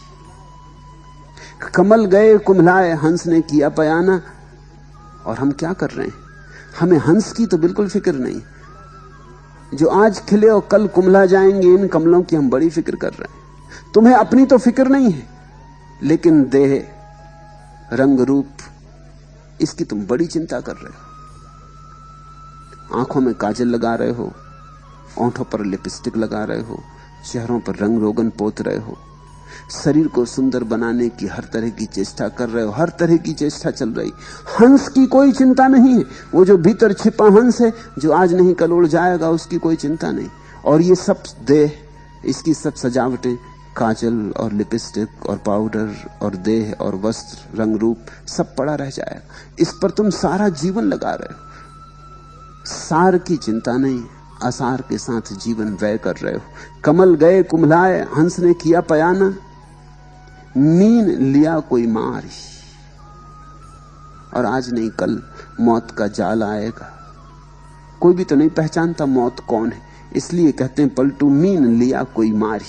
कमल गए कुम्हलाए, हंस ने किया पयाना। और हम क्या कर रहे हैं? हमें हंस की तो बिल्कुल फिक्र नहीं। जो आज खिले और कल कुम्हला जाएंगे, इन कमलों की हम बड़ी फिक्र कर रहे हैं। तुम्हें अपनी तो फिक्र नहीं है, लेकिन देह, रंग रूप, इसकी तुम बड़ी चिंता कर रहे हो। आंखों में काजल लगा रहे हो, ओंठों पर लिपस्टिक लगा रहे हो, चेहरों पर रंग रोगन पोत रहे हो, शरीर को सुंदर बनाने की हर तरह की चेष्टा कर रहे हो, हर तरह की चेष्टा चल रही। हंस की कोई चिंता नहीं है। वो जो भीतर छिपा हंस है, जो आज नहीं कल उड़ जाएगा, उसकी कोई चिंता नहीं। और ये सब देह, इसकी सब सजावटें, काजल और लिपस्टिक और पाउडर और देह और वस्त्र, रंग रूप, सब पड़ा रह जाएगा। इस पर तुम सारा जीवन लगा रहे हो। सार की चिंता नहीं, असार के साथ जीवन व्यय कर रहे हो। कमल गए कुम्हलाए, हंस ने किया पयाना। मीन लिया कोई मारी, और आज नहीं कल मौत का जाल आएगा। कोई भी तो नहीं पहचानता मौत कौन है, इसलिए कहते हैं पलटू मीन लिया कोई मारी।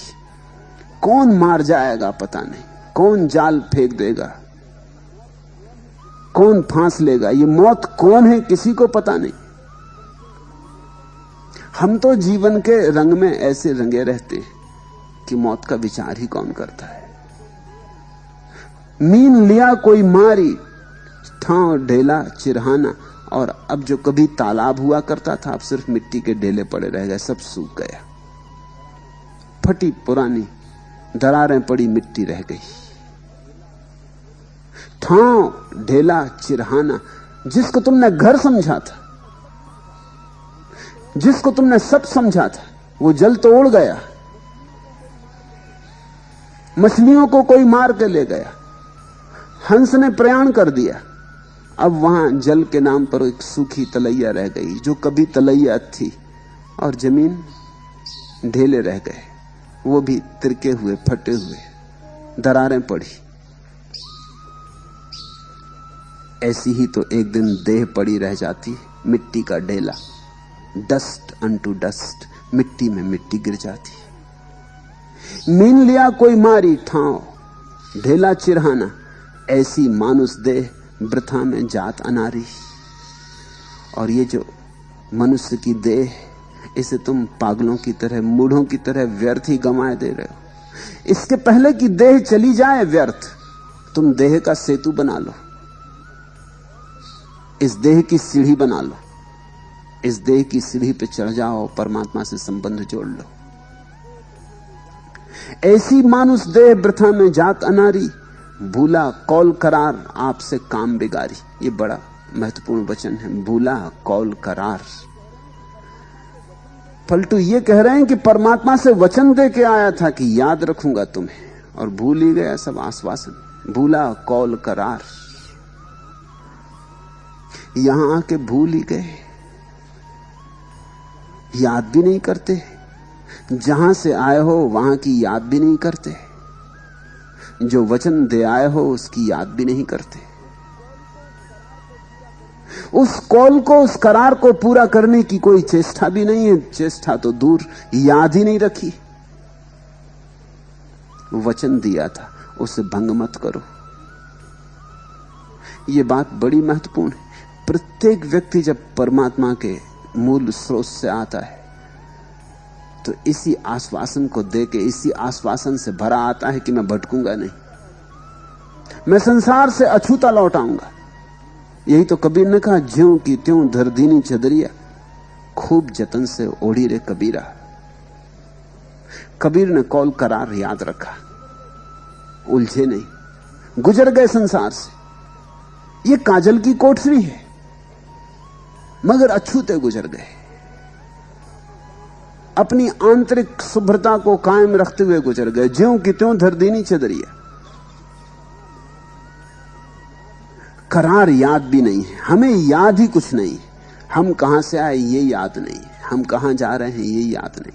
कौन मार जाएगा पता नहीं, कौन जाल फेंक देगा, कौन फांस लेगा। ये मौत कौन है किसी को पता नहीं। हम तो जीवन के रंग में ऐसे रंगे रहते कि मौत का विचार ही कौन करता है। मीन लिया कोई मारी, ठाव ढेला चिरहाना। और अब जो कभी तालाब हुआ करता था, अब सिर्फ मिट्टी के ढेले पड़े रह गए, सब सूख गया। फटी पुरानी दरारें पड़ी मिट्टी रह गई। ठाव ढेला चिरहाना, जिसको तुमने घर समझा था, जिसको तुमने सब समझा था, वो जल तो उड़ गया। मछलियों को कोई मार के ले गया, हंस ने प्रयाण कर दिया। अब वहां जल के नाम पर एक सूखी तलैया रह गई, जो कभी तलैया थी, और जमीन ढेले रह गए। वो भी तिरके हुए, फटे हुए, दरारें पड़ी। ऐसी ही तो एक दिन देह पड़ी रह जाती, मिट्टी का ढेला, डस्ट अनटू डस्ट, मिट्टी में मिट्टी गिर जाती। मीन लिया कोई मारी ठाव, ढेला चिरहाना, ऐसी मानुष देह वृथा में जात अनारी। और ये जो मनुष्य की देह, इसे तुम पागलों की तरह, मूढ़ों की तरह व्यर्थ ही गंवाए दे रहे हो। इसके पहले कि देह चली जाए व्यर्थ, तुम देह का सेतु बना लो, इस देह की सीढ़ी बना लो, इस देह की सीढ़ी पे चढ़ जाओ, परमात्मा से संबंध जोड़ लो। ऐसी मानुष देह वृथा में जात अनारी, भूला कौल करार आपसे काम बिगारी। ये बड़ा महत्वपूर्ण वचन है, भूला कौल करार। पलटू ये कह रहे हैं कि परमात्मा से वचन दे के आया था कि याद रखूंगा तुम्हें, और भूल ही गया सब आश्वासन। भूला कौल करार, यहां आके भूल ही गए, याद भी नहीं करते। जहां से आए हो वहां की याद भी नहीं करते, जो वचन दे आए हो उसकी याद भी नहीं करते। उस कौल को, उस करार को पूरा करने की कोई चेष्टा भी नहीं है। चेष्टा तो दूर, याद ही नहीं रखी। वचन दिया था, उसे भंग मत करो। यह बात बड़ी महत्वपूर्ण है। प्रत्येक व्यक्ति जब परमात्मा के मूल स्रोत से आता है तो इसी आश्वासन को देके, इसी आश्वासन से भरा आता है कि मैं भटकूंगा नहीं, मैं संसार से अछूता लौट आऊंगा। यही तो कबीर ने कहा, ज्यों की त्यों धर दीनी चदरिया, खूब जतन से ओढ़ी रे कबीरा। कबीर ने कौल करार याद रखा, उलझे नहीं, गुजर गए संसार से। ये काजल की कोठरी है, मगर अछूते गुजर गए। अपनी आंतरिक शुभ्रता को कायम रखते हुए गुजर गए, ज्यों की त्यों धर दीनी चदरिया। करार याद भी नहीं है, हमें याद ही कुछ नहीं। हम कहां से आए ये याद नहीं, हम कहां जा रहे हैं ये याद नहीं।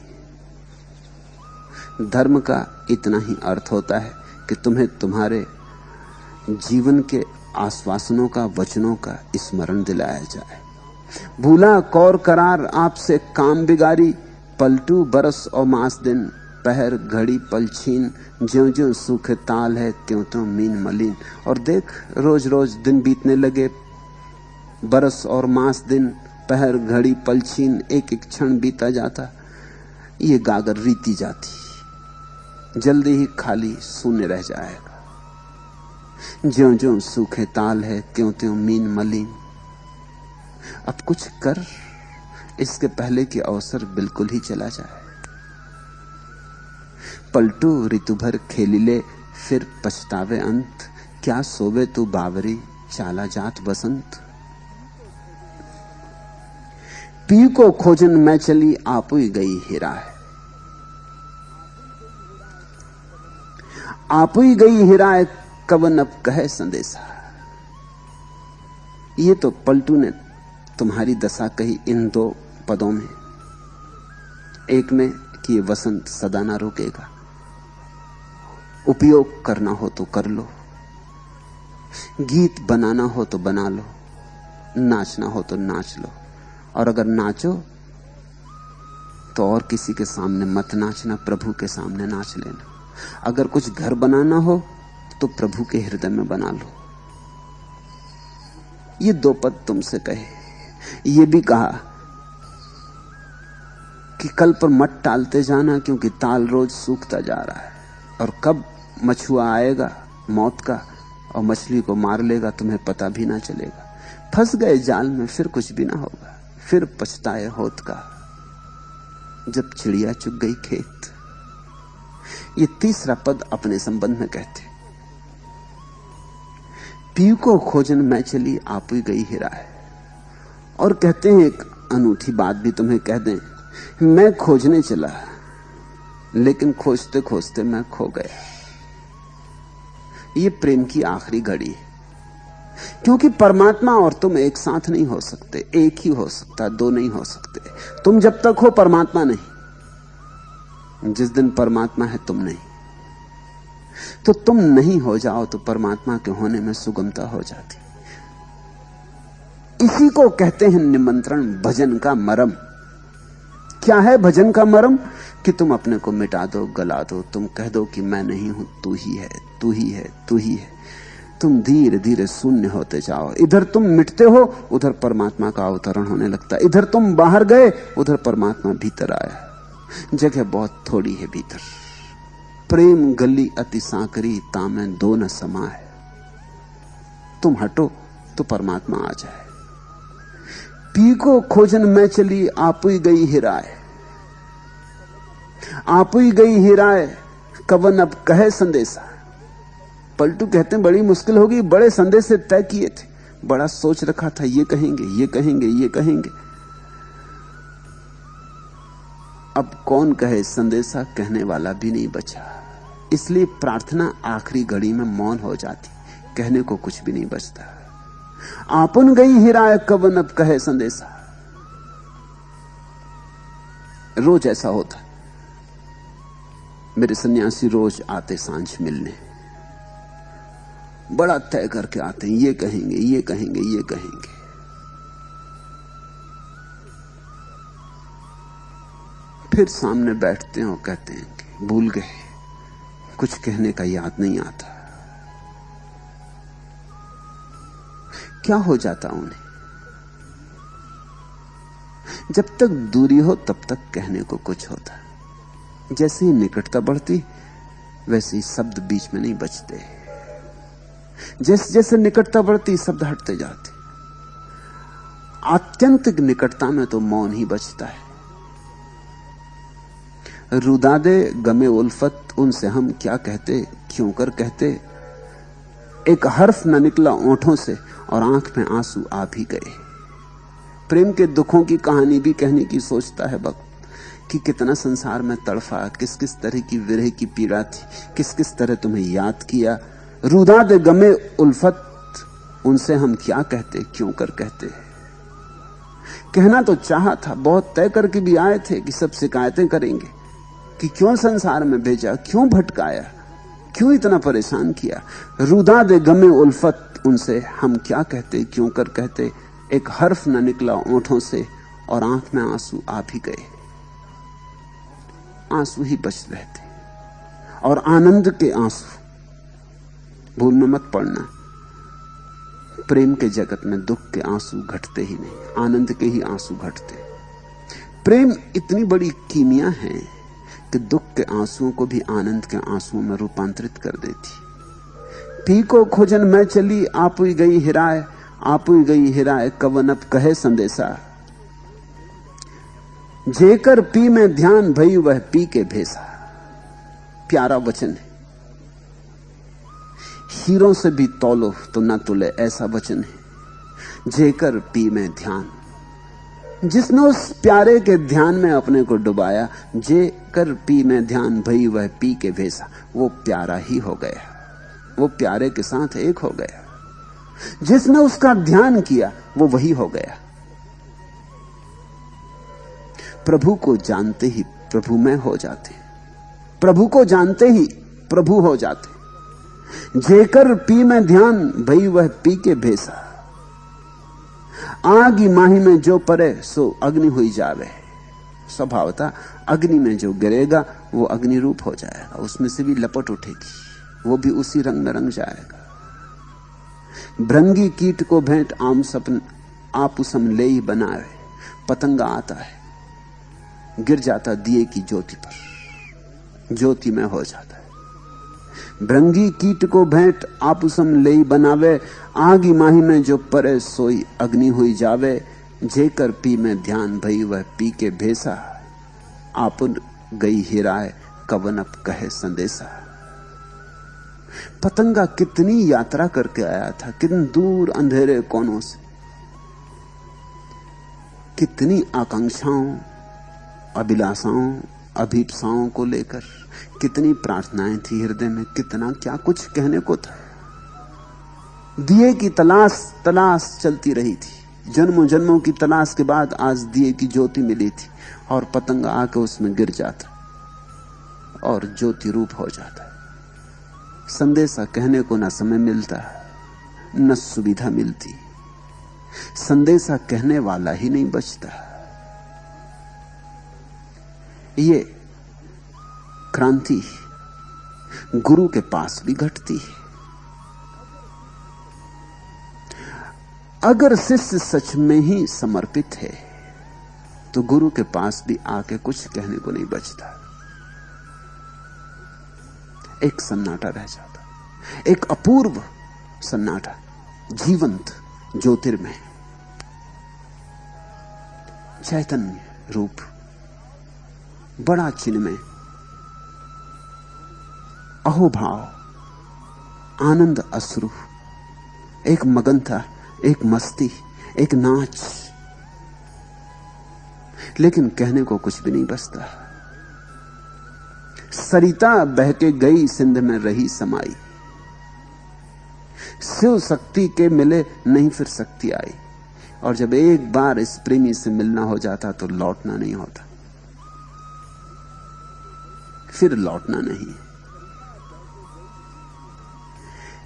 धर्म का इतना ही अर्थ होता है कि तुम्हें तुम्हारे जीवन के आश्वासनों का, वचनों का स्मरण दिलाया जाए। भूला कौर करार आपसे काम बिगारी, पलटू बरस और मास दिन, पहर घड़ी पल छीन, ज्यों ज्यों सूखे ताल है त्यों त्यों मीन मलिन। और देख, रोज रोज दिन बीतने लगे, बरस और मास दिन, पहर घड़ी पल छीन, एक एक क्षण बीता जाता, ये गागर रीती जाती, जल्दी ही खाली शून्य रह जाएगा। ज्यों ज्यों सूखे ताल है त्यों त्यों मीन मलिन। अब कुछ कर, इसके पहले कि अवसर बिल्कुल ही चला जाए। पलटू ऋतु भर खेली ले, फिर पछतावे अंत, क्या सोवे तू बावरी, चाला जात बसंत। पी को खोजन मैं चली, आप ही गई हीरा है। आप ही गई हीरा है, कवन अब कहे संदेशा। ये तो पलटू ने तुम्हारी दशा कही इन दो पदों में। एक में कि ये वसंत सदा ना रुकेगा, उपयोग करना हो तो कर लो, गीत बनाना हो तो बना लो, नाचना हो तो नाच लो। और अगर नाचो तो और किसी के सामने मत नाचना, प्रभु के सामने नाच लेना। अगर कुछ घर बनाना हो तो प्रभु के हृदय में बना लो। ये दो पद तुमसे कहे। ये भी कहा कि कल पर मत टालते जाना, क्योंकि ताल रोज सूखता जा रहा है, और कब मछुआ आएगा मौत का और मछली को मार लेगा तुम्हें पता भी ना चलेगा। फंस गए जाल में, फिर कुछ भी ना होगा, फिर पछताए होत का, जब चिड़िया चुग गई खेत। ये तीसरा पद अपने संबंध में कहते। पीयू को खोजन मैं चली, आप ही गई हीरा है। और कहते हैं एक अनूठी बात भी तुम्हें कह दें, मैं खोजने चला, लेकिन खोजते खोजते मैं खो गया। ये प्रेम की आखिरी घड़ी है, क्योंकि परमात्मा और तुम एक साथ नहीं हो सकते, एक ही हो सकता, दो नहीं हो सकते। तुम जब तक हो परमात्मा नहीं, जिस दिन परमात्मा है तुम नहीं, तो तुम नहीं हो जाओ तो परमात्मा के होने में सुगमता हो जाती। इसी को कहते हैं निमंत्रण, भजन का मरम। क्या है भजन का मरम? कि तुम अपने को मिटा दो, गला दो, तुम कह दो कि मैं नहीं हूं, तू ही है, तू ही है, तू ही है। तुम धीरे धीरे शून्य होते जाओ। इधर तुम मिटते हो, उधर परमात्मा का अवतरण होने लगता है। इधर तुम बाहर गए, उधर परमात्मा भीतर आया। जगह बहुत थोड़ी है भीतर। प्रेम गली अति सांकरी, तामे दो न समा है। तुम हटो तो परमात्मा आ जाए। पी को खोजन में चली, आप ही गई हिराए, आप ही गई हिराए, कवन अब कहे संदेशा। पलटू कहते हैं बड़ी मुश्किल होगी, बड़े संदेश से तय किए थे, बड़ा सोच रखा था, ये कहेंगे, ये कहेंगे, ये कहेंगे। अब कौन कहे संदेशा, कहने वाला भी नहीं बचा। इसलिए प्रार्थना आखिरी घड़ी में मौन हो जाती, कहने को कुछ भी नहीं बचता। आपन गई हिराए, कवन अब कहे संदेशा। रोज ऐसा होता। मेरे सन्यासी रोज आते सांझ मिलने, बड़ा तय करके आते हैं, ये कहेंगे, ये कहेंगे, ये कहेंगे। फिर सामने बैठते हैं और कहते हैं कि भूल गए, कुछ कहने का याद नहीं आता। क्या हो जाता उन्हें? जब तक दूरी हो तब तक कहने को कुछ होता। जैसे ही निकटता बढ़ती वैसे ही शब्द बीच में नहीं बचते। जैसे जैसे निकटता बढ़ती शब्द हटते जाते। आत्यंतिक निकटता में तो मौन ही बचता है। रुदादे गमे उल्फत, उनसे हम क्या कहते, क्यों कर कहते। एक हर्फ न निकला ओंठों से और आंख में आंसू आ भी गए। प्रेम के दुखों की कहानी भी कहने की सोचता है वक्त, कि कितना संसार में तड़फा, किस किस तरह की विरह की पीड़ा थी, किस किस तरह तुम्हें याद किया। रुदादे गमे उल्फत, उनसे हम क्या कहते, क्यों कर कहते। कहना तो चाहा था, बहुत तय करके भी आए थे कि सब शिकायतें करेंगे कि क्यों संसार में भेजा, क्यों भटकाया, क्यों इतना परेशान किया। रुदादे गमे उल्फत, उनसे हम क्या कहते, क्यों कर कहते। एक हर्फ न निकला ओंठों से और आंख में आंसू आ भी गए। आंसू ही बच रहे थे, और आनंद के आंसू। भूल में मत पड़ना, प्रेम के जगत में दुख के आंसू घटते ही नहीं, आनंद के ही आंसू घटते। प्रेम इतनी बड़ी कीमिया है कि दुख के आंसुओं को भी आनंद के आंसुओं में रूपांतरित कर देती। पी को खोजन मैं चली, आप ही गई हिराए, आप ही गई हिराए, कवन अब कहे संदेशा। जेकर पी में ध्यान भई, वह पी के भेसा। प्यारा वचन है, हीरों से भी तौलो तो न तुले, ऐसा वचन है। जेकर पी में ध्यान, जिसने उस प्यारे के ध्यान में अपने को डुबाया, जेकर पी में ध्यान भई, वह पी के भेसा। वो प्यारा ही हो गया, वो प्यारे के साथ एक हो गया। जिसने उसका ध्यान किया वो वही हो गया। प्रभु को जानते ही प्रभु में हो जाते, प्रभु को जानते ही प्रभु हो जाते। जेकर पी में ध्यान भई, वह पी के भेसा। आगी माही में जो परे, सो अग्नि हुई जावे। स्वभावता अग्नि में जो गिरेगा वो अग्नि रूप हो जाएगा, उसमें से भी लपट उठेगी, वो भी उसी रंग में रंग जाएगा। भृंगी कीट को भेंट आम सपन, आपुसम ले ही बनावे। पतंगा आता है, गिर जाता दिए की ज्योति पर, ज्योति में हो जाता है। भृंगी कीट को भेंट आपुसम ले ही बनावे। आगी माही में जो परे, सोई अग्नि हुई जावे। जेकर पी में ध्यान भई, वह पी के भेसा। आपुन गई हिराए, कवन अब कहे संदेशा। पतंगा कितनी यात्रा करके आया था, कितने दूर अंधेरे कोनों से, कितनी आकांक्षाओं, अभिलाषाओं, अभीप्साओं को लेकर, कितनी प्रार्थनाएं थी हृदय में, कितना क्या कुछ कहने को था। दिए की तलाश चलती रही थी। जन्मों जन्मों की तलाश के बाद आज दिए की ज्योति मिली थी, और पतंगा आके उसमें गिर जाता। और ज्योति रूप हो जाता है। संदेशा कहने को ना समय मिलता न सुविधा मिलती, संदेशा कहने वाला ही नहीं बचता। ये क्रांति गुरु के पास भी घटती है। अगर शिष्य सच में ही समर्पित है तो गुरु के पास भी आके कुछ कहने को नहीं बचता। एक सन्नाटा रह जाता, एक अपूर्व सन्नाटा, जीवंत ज्योतिर्मय चैतन्य रूप, बड़ा चिन्मय, अहोभाव, आनंद अश्रु, एक मगनता, एक मस्ती, एक नाच, लेकिन कहने को कुछ भी नहीं बचता। सरिता बह के गई सिंध में रही समाई, शिव शक्ति के मिले नहीं फिर शक्ति आई। और जब एक बार इस प्रेमी से मिलना हो जाता तो लौटना नहीं होता, फिर लौटना नहीं।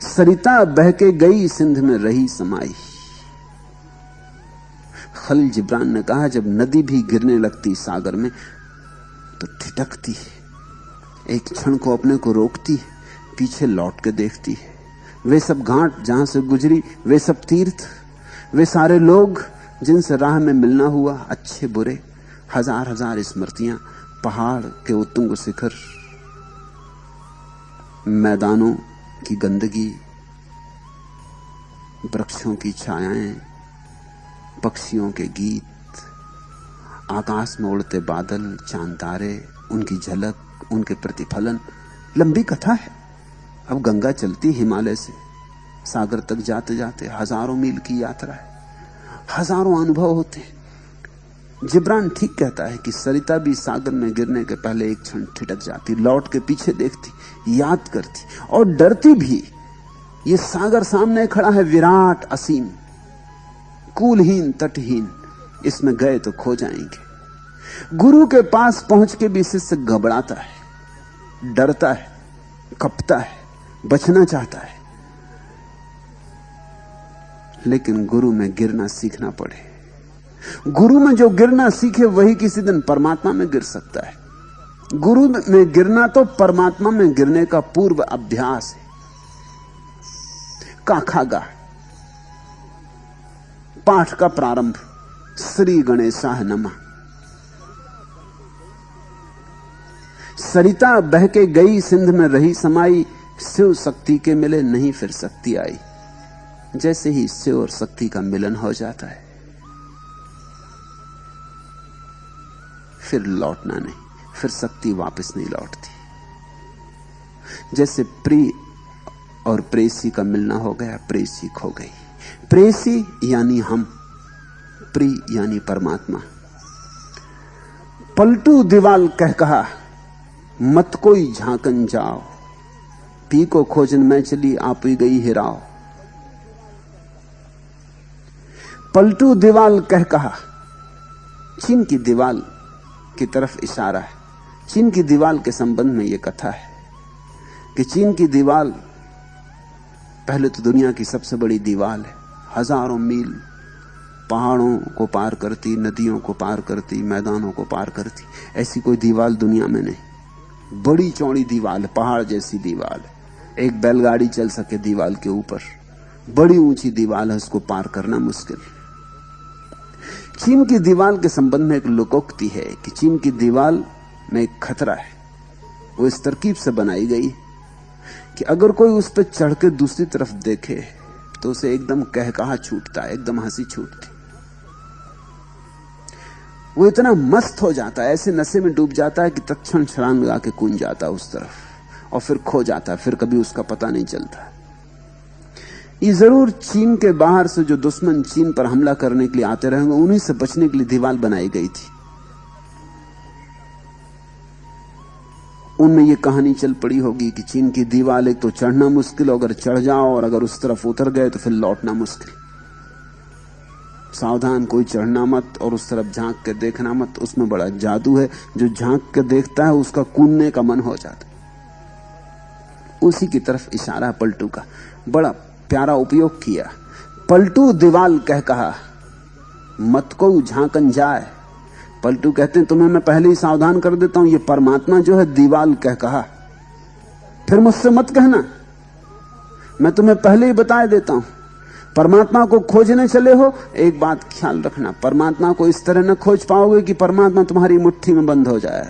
सरिता बह के गई सिंध में रही समाई। खलील जिब्रान ने कहा, जब नदी भी गिरने लगती सागर में तो ठिठकती है, एक क्षण को अपने को रोकती है, पीछे लौट के देखती है। वे सब घाट जहां से गुजरी, वे सब तीर्थ, वे सारे लोग जिनसे राह में मिलना हुआ, अच्छे बुरे, हजार हजार स्मृतियां, पहाड़ के उत्तुंग शिखर, मैदानों की गंदगी, वृक्षों की छायाएं, पक्षियों के गीत, आकाश में उड़ते बादल, चांद तारे, उनकी झलक, उनके प्रतिफलन। लंबी कथा है। अब गंगा चलती हिमालय से सागर तक जाते जाते हजारों मील की यात्रा है, हजारों अनुभव होते हैं। जिब्रान ठीक कहता है कि सरिता भी सागर में गिरने के पहले एक क्षण ठिठक जाती, लौट के पीछे देखती, याद करती और डरती भी। ये सागर सामने खड़ा है, विराट, असीम, कूलहीन, तटहीन, इसमें गए तो खो जाएंगे। गुरु के पास पहुंच के भी शिष्य घबराता है, डरता है, कपता है, बचना चाहता है, लेकिन गुरु में गिरना सीखना पड़े। गुरु में जो गिरना सीखे वही किसी दिन परमात्मा में गिर सकता है। गुरु में गिरना तो परमात्मा में गिरने का पूर्व अभ्यास है। काखागा पाठ का प्रारंभ, श्री गणेशाय नमः। सरिता बह के गई सिंध में रही समाई, शिव शक्ति के मिले नहीं फिर शक्ति आई। जैसे ही शिव और शक्ति का मिलन हो जाता है, फिर लौटना नहीं, फिर शक्ति वापस नहीं लौटती। जैसे प्रिय और प्रेसी का मिलना हो गया, प्रेसी खो गई। प्रेसी यानी हम, प्रिय यानी परमात्मा। पलटू दीवाल कह कहा, मत कोई झांकन जाओ, पी को खोजन में चली आप ही गई हिराओ। पलटू दीवाल कह कहा, चीन की दीवाल की तरफ इशारा है। चीन की दीवाल के संबंध में यह कथा है कि चीन की दीवाल पहले तो दुनिया की सबसे बड़ी दीवाल है, हजारों मील पहाड़ों को पार करती, नदियों को पार करती, मैदानों को पार करती। ऐसी कोई दीवाल दुनिया में नहीं। बड़ी चौड़ी दीवाल, पहाड़ जैसी दीवाल है, एक बैलगाड़ी चल सके दीवाल के ऊपर। बड़ी ऊंची दीवाल है, उसको पार करना मुश्किल। चीन की दीवाल के संबंध में एक लोकोक्ति है कि चीन की दीवाल में एक खतरा है। वो इस तरकीब से बनाई गई कि अगर कोई उस पर चढ़ के दूसरी तरफ देखे तो उसे एकदम कहकहा छूटता है, एकदम हंसी छूटती। वो इतना मस्त हो जाता है, ऐसे नशे में डूब जाता है कि तत्क्षण छलांग लगा के कूद जाता है उस तरफ और फिर खो जाता है, फिर कभी उसका पता नहीं चलता। ये जरूर चीन के बाहर से जो दुश्मन चीन पर हमला करने के लिए आते रहेंगे, उन्हीं से बचने के लिए दीवार बनाई गई थी। उनमें यह कहानी चल पड़ी होगी कि चीन की दीवार एक तो चढ़ना मुश्किल, अगर चढ़ जाओ और अगर उस तरफ उतर गए तो फिर लौटना मुश्किल। सावधान, कोई चढ़ना मत और उस तरफ झांक के देखना मत, उसमें बड़ा जादू है। जो झांक के देखता है उसका कूदने का मन हो जाता है। उसी की तरफ इशारा पलटू का, बड़ा प्यारा उपयोग किया। पलटू दीवाल कह कहा मत को झांकन जाए। पलटू कहते हैं तुम्हें मैं पहले ही सावधान कर देता हूं, ये परमात्मा जो है दीवाल कह कहा, फिर मुझसे मत कहना, मैं तुम्हें पहले ही बता देता हूं। परमात्मा को खोजने चले हो, एक बात ख्याल रखना, परमात्मा को इस तरह न खोज पाओगे कि परमात्मा तुम्हारी मुट्ठी में बंद हो जाए।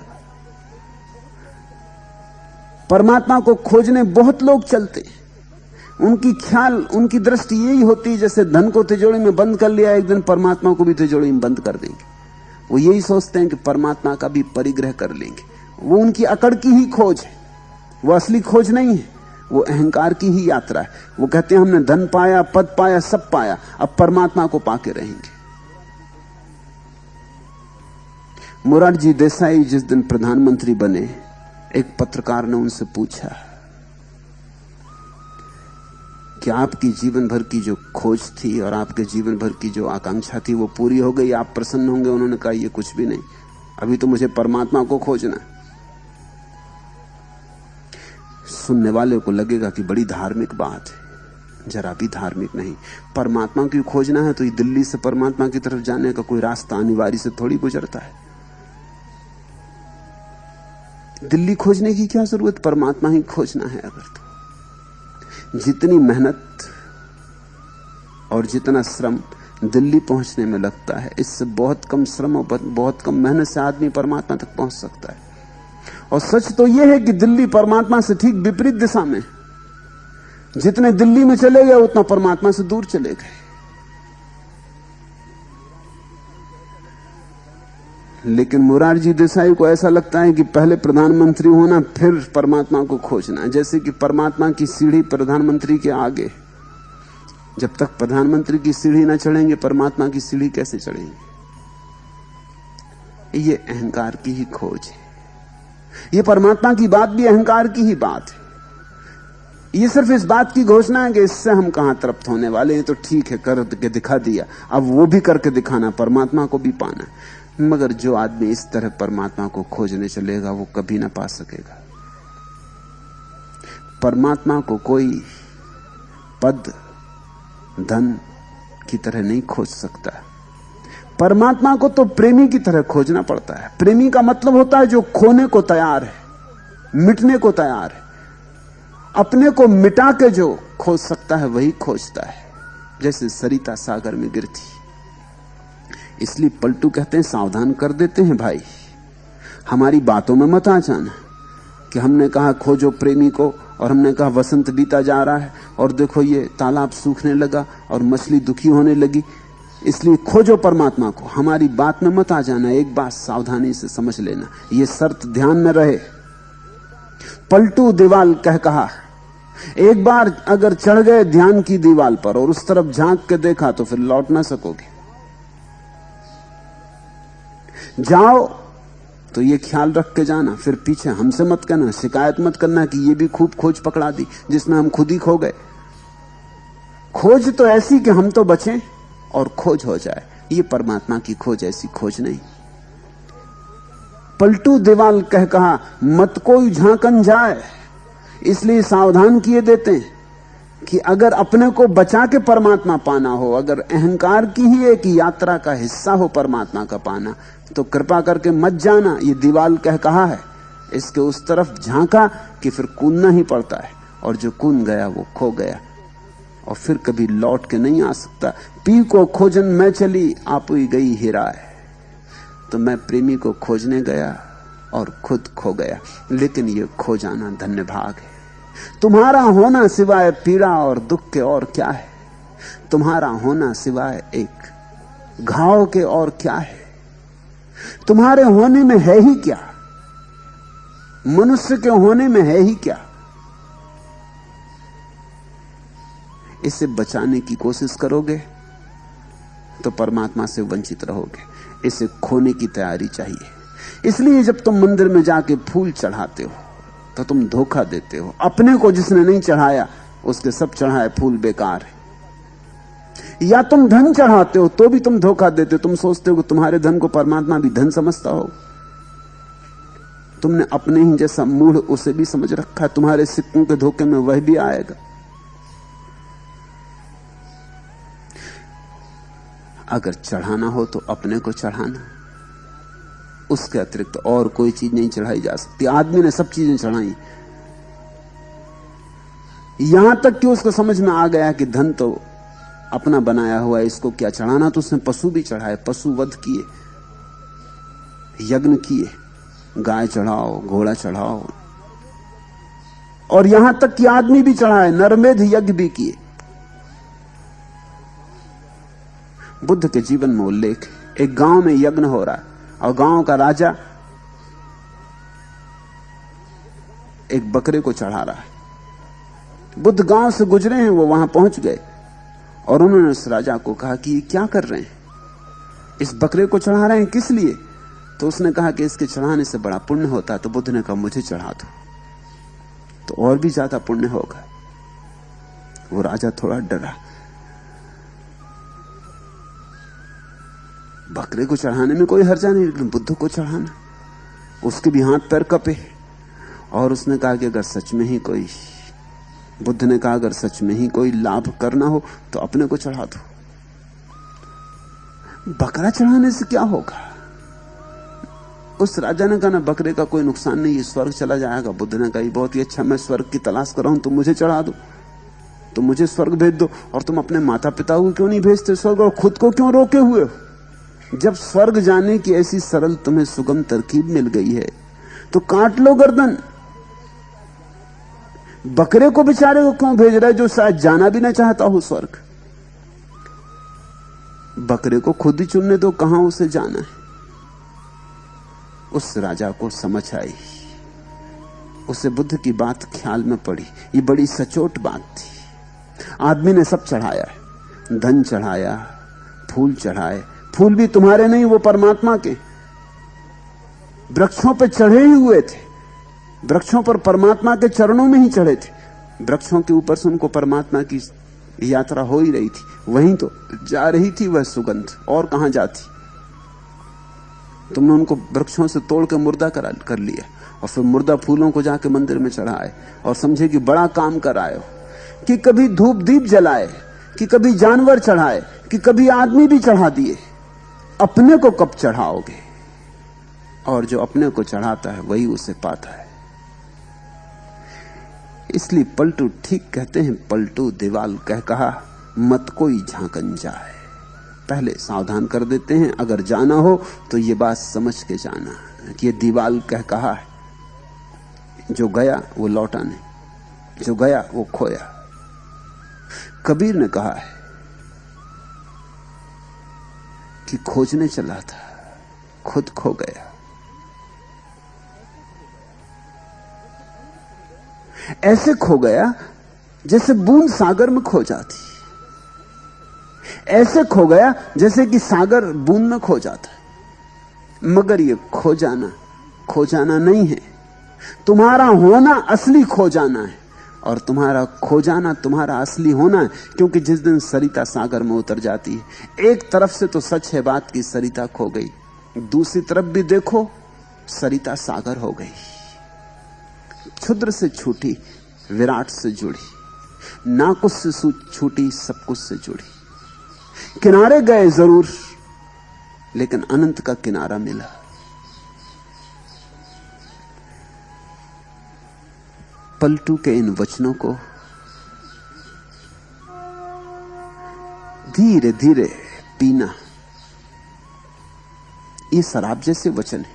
परमात्मा को खोजने बहुत लोग चलते, उनकी ख्याल, उनकी दृष्टि यही होती है जैसे धन को तिजोरी में बंद कर लिया, एक दिन परमात्मा को भी तिजोरी में बंद कर देंगे। वो यही सोचते हैं कि परमात्मा का भी परिग्रह कर लेंगे। वो उनकी अकड़ की ही खोज है, वो असली खोज नहीं है, वो अहंकार की ही यात्रा है। वो कहते हैं हमने धन पाया, पद पाया, सब पाया, अब परमात्मा को पाके रहेंगे। मोरारजी देसाई जिस दिन प्रधानमंत्री बने, एक पत्रकार ने उनसे पूछा कि आपकी जीवन भर की जो खोज थी और आपके जीवन भर की जो आकांक्षा थी वो पूरी हो गई, आप प्रसन्न होंगे? उन्होंने कहा ये कुछ भी नहीं, अभी तो मुझे परमात्मा को खोजना। सुनने वाले को लगेगा कि बड़ी धार्मिक बात है, जरा भी धार्मिक नहीं। परमात्मा की खोजना है तो ये दिल्ली से परमात्मा की तरफ जाने का कोई रास्ता अनिवार्य से थोड़ी गुजरता है। दिल्ली खोजने की क्या जरूरत, परमात्मा ही खोजना है। अगर तो जितनी मेहनत और जितना श्रम दिल्ली पहुंचने में लगता है, इससे बहुत कम श्रम और बहुत कम मेहनत से आदमी परमात्मा तक पहुंच सकता है। और सच तो यह है कि दिल्ली परमात्मा से ठीक विपरीत दिशा में, जितने दिल्ली में चले गए उतना परमात्मा से दूर चले गए। लेकिन मोरारजी देसाई को ऐसा लगता है कि पहले प्रधानमंत्री होना फिर परमात्मा को खोजना, जैसे कि परमात्मा की सीढ़ी प्रधानमंत्री के आगे। जब तक प्रधानमंत्री की सीढ़ी ना चढ़ेंगे परमात्मा की सीढ़ी कैसे चढ़ेंगे? ये अहंकार की ही खोज है। ये परमात्मा की बात भी अहंकार की ही बात है। ये सिर्फ इस बात की घोषणा है कि इससे हम कहां तृप्त होने वाले हैं, तो ठीक है करके दिखा दिया, अब वो भी करके दिखाना, परमात्मा को भी पाना। मगर जो आदमी इस तरह परमात्मा को खोजने चलेगा वो कभी ना पा सकेगा। परमात्मा को कोई पद धन की तरह नहीं खोज सकता। परमात्मा को तो प्रेमी की तरह खोजना पड़ता है। प्रेमी का मतलब होता है जो खोने को तैयार है, मिटने को तैयार है। अपने को मिटा के जो खोज सकता है वही खोजता है, जैसे सरिता सागर में गिरती। इसलिए पलटू कहते हैं सावधान कर देते हैं भाई, हमारी बातों में मत आ जाना कि हमने कहा खोजो प्रेमी को और हमने कहा वसंत बीता जा रहा है और देखो ये तालाब सूखने लगा और मछली दुखी होने लगी, इसलिए खोजो परमात्मा को। हमारी बात में मत आ जाना, एक बात सावधानी से समझ लेना, ये शर्त ध्यान में रहे। पलटू दीवाल कह कहा, एक बार अगर चढ़ गए ध्यान की दीवाल पर और उस तरफ झांक के देखा तो फिर लौट ना सकोगे। जाओ तो ये ख्याल रख के जाना, फिर पीछे हमसे मत कहना, शिकायत मत करना कि ये भी खूब खोज पकड़ा दी जिसमें हम खुद ही खो गए। खोज तो ऐसी कि हम तो बचें और खोज हो जाए, ये परमात्मा की खोज ऐसी खोज नहीं। पलटू दीवाल कह कहा मत कोई झांकन जाए, इसलिए सावधान किए देते हैं कि अगर अपने को बचा के परमात्मा पाना हो, अगर अहंकार की ही एक यात्रा का हिस्सा हो परमात्मा का पाना, तो कृपा करके मत जाना। ये दीवाल कह कहा है, इसके उस तरफ झांका कि फिर कूदना ही पड़ता है, और जो कूद गया वो खो गया और फिर कभी लौट के नहीं आ सकता। पी को खोजन मैं चली आप ही गई हिराए, तो मैं प्रेमी को खोजने गया और खुद खो गया। लेकिन ये खो जाना धन्य भाग है। तुम्हारा होना सिवाय पीड़ा और दुख के और क्या है? तुम्हारा होना सिवाय एक घाव के और क्या है? तुम्हारे होने में है ही क्या? मनुष्य के होने में है ही क्या? इसे बचाने की कोशिश करोगे तो परमात्मा से वंचित रहोगे। इसे खोने की तैयारी चाहिए। इसलिए जब तुम मंदिर में जाके फूल चढ़ाते हो तो तुम धोखा देते हो। अपने को जिसने नहीं चढ़ाया उसके सब चढ़ाए फूल बेकार है। या तुम धन चढ़ाते हो तो भी तुम धोखा देते हो। तुम सोचते हो कि तुम्हारे धन को परमात्मा भी धन समझता हो। तुमने अपने ही जैसा मूढ़ उसे भी समझ रखा है। तुम्हारे सिक्कों के धोखे में वह भी आएगा। अगर चढ़ाना हो तो अपने को चढ़ाना, उसके अतिरिक्त और कोई चीज नहीं चढ़ाई जा सकती। आदमी ने सब चीजें चढ़ाई, यहां तक कि उसको समझ में आ गया कि धन तो अपना बनाया हुआ है, इसको क्या चढ़ाना। तो उसने पशु भी चढ़ाए, पशु वध किए, यज्ञ किए, गाय चढ़ाओ, घोड़ा चढ़ाओ, और यहां तक कि आदमी भी चढ़ाए, नरमेध यज्ञ भी किए। बुद्ध के जीवन में उल्लेख, एक गांव में यज्ञ हो रहा है और गांव का राजा एक बकरे को चढ़ा रहा है। बुद्ध गांव से गुजरे हैं, वो वहां पहुंच गए और उन्होंने उस राजा को कहा कि ये क्या कर रहे हैं, इस बकरे को चढ़ा रहे हैं, किस लिए? तो उसने कहा कि इसके चढ़ाने से बड़ा पुण्य होता है। तो बुद्ध ने कहा मुझे चढ़ा दो तो और भी ज्यादा पुण्य होगा। वो राजा थोड़ा डरा। बकरे को चढ़ाने में कोई हर्जा नहीं, लेकिन बुद्ध को चढ़ाना, उसके भी हाथ पैर कपे। और उसने कहा कि अगर सच में ही कोई, बुद्ध ने कहा अगर सच में ही कोई लाभ करना हो तो अपने को चढ़ा दो। बकरा चढ़ाने से क्या होगा? उस राजा ने कहा ना, बकरे का कोई नुकसान नहीं, ये स्वर्ग चला जाएगा। बुद्ध ने कहा बहुत ही अच्छा, मैं स्वर्ग की तलाश कर रहा हूं, तुम मुझे चढ़ा दो, तुम मुझे स्वर्ग भेज दो। और तुम अपने माता पिता को क्यों नहीं भेजते स्वर्ग, और खुद को क्यों रोके हुए हो? जब स्वर्ग जाने की ऐसी सरल तुम्हें सुगम तरकीब मिल गई है तो काट लो गर्दन। बकरे को बेचारे को क्यों भेज रहे जो शायद जाना भी ना चाहता हो स्वर्ग? बकरे को खुद ही चुनने दो कहां उसे जाना है। उस राजा को समझ आई, उसे बुद्ध की बात ख्याल में पड़ी। ये बड़ी सचोट बात थी। आदमी ने सब चढ़ाया है, धन चढ़ाया, फूल चढ़ाए। फूल भी तुम्हारे नहीं, वो परमात्मा के। वृक्षों पे चढ़े ही हुए थे, वृक्षों पर परमात्मा के चरणों में ही चढ़े थे। वृक्षों के ऊपर से उनको परमात्मा की यात्रा हो ही रही थी, वहीं तो जा रही थी वह सुगंध, और कहां जाती? तुमने उनको वृक्षों से तोड़ के मुर्दा कर लिया और फिर मुर्दा फूलों को जाके मंदिर में चढ़ाए और समझे कि बड़ा काम कर आए हो। कि कभी धूप दीप जलाए, कि कभी जानवर चढ़ाए, कि कभी आदमी भी चढ़ा दिए। अपने को कब चढ़ाओगे? और जो अपने को चढ़ाता है वही उसे पाता है। इसलिए पलटू ठीक कहते हैं, पलटू दीवाल कह कहा मत कोई झांकन जाए। पहले सावधान कर देते हैं, अगर जाना हो तो ये बात समझ के जाना कि ये दीवाल कह कहा है। जो गया वो लौटा नहीं, जो गया वो खोया। कबीर ने कहा है कि खोजने चला था, खुद खो गया। ऐसे खो गया जैसे बूंद सागर में खो जाती, ऐसे खो गया जैसे कि सागर बूंद में खो जाता है। मगर ये खो जाना नहीं है, तुम्हारा होना असली खो जाना है, और तुम्हारा खो जाना तुम्हारा असली होना है। क्योंकि जिस दिन सरिता सागर में उतर जाती है, एक तरफ से तो सच है बात की सरिता खो गई, दूसरी तरफ भी देखो सरिता सागर हो गई। क्षुद्र से छूटी, विराट से जुड़ी, ना कुछ से छूटी, सब कुछ से जुड़ी। किनारे गए जरूर, लेकिन अनंत का किनारा मिला। पलटू के इन वचनों को धीरे धीरे पीना, ये शराब जैसे वचन है।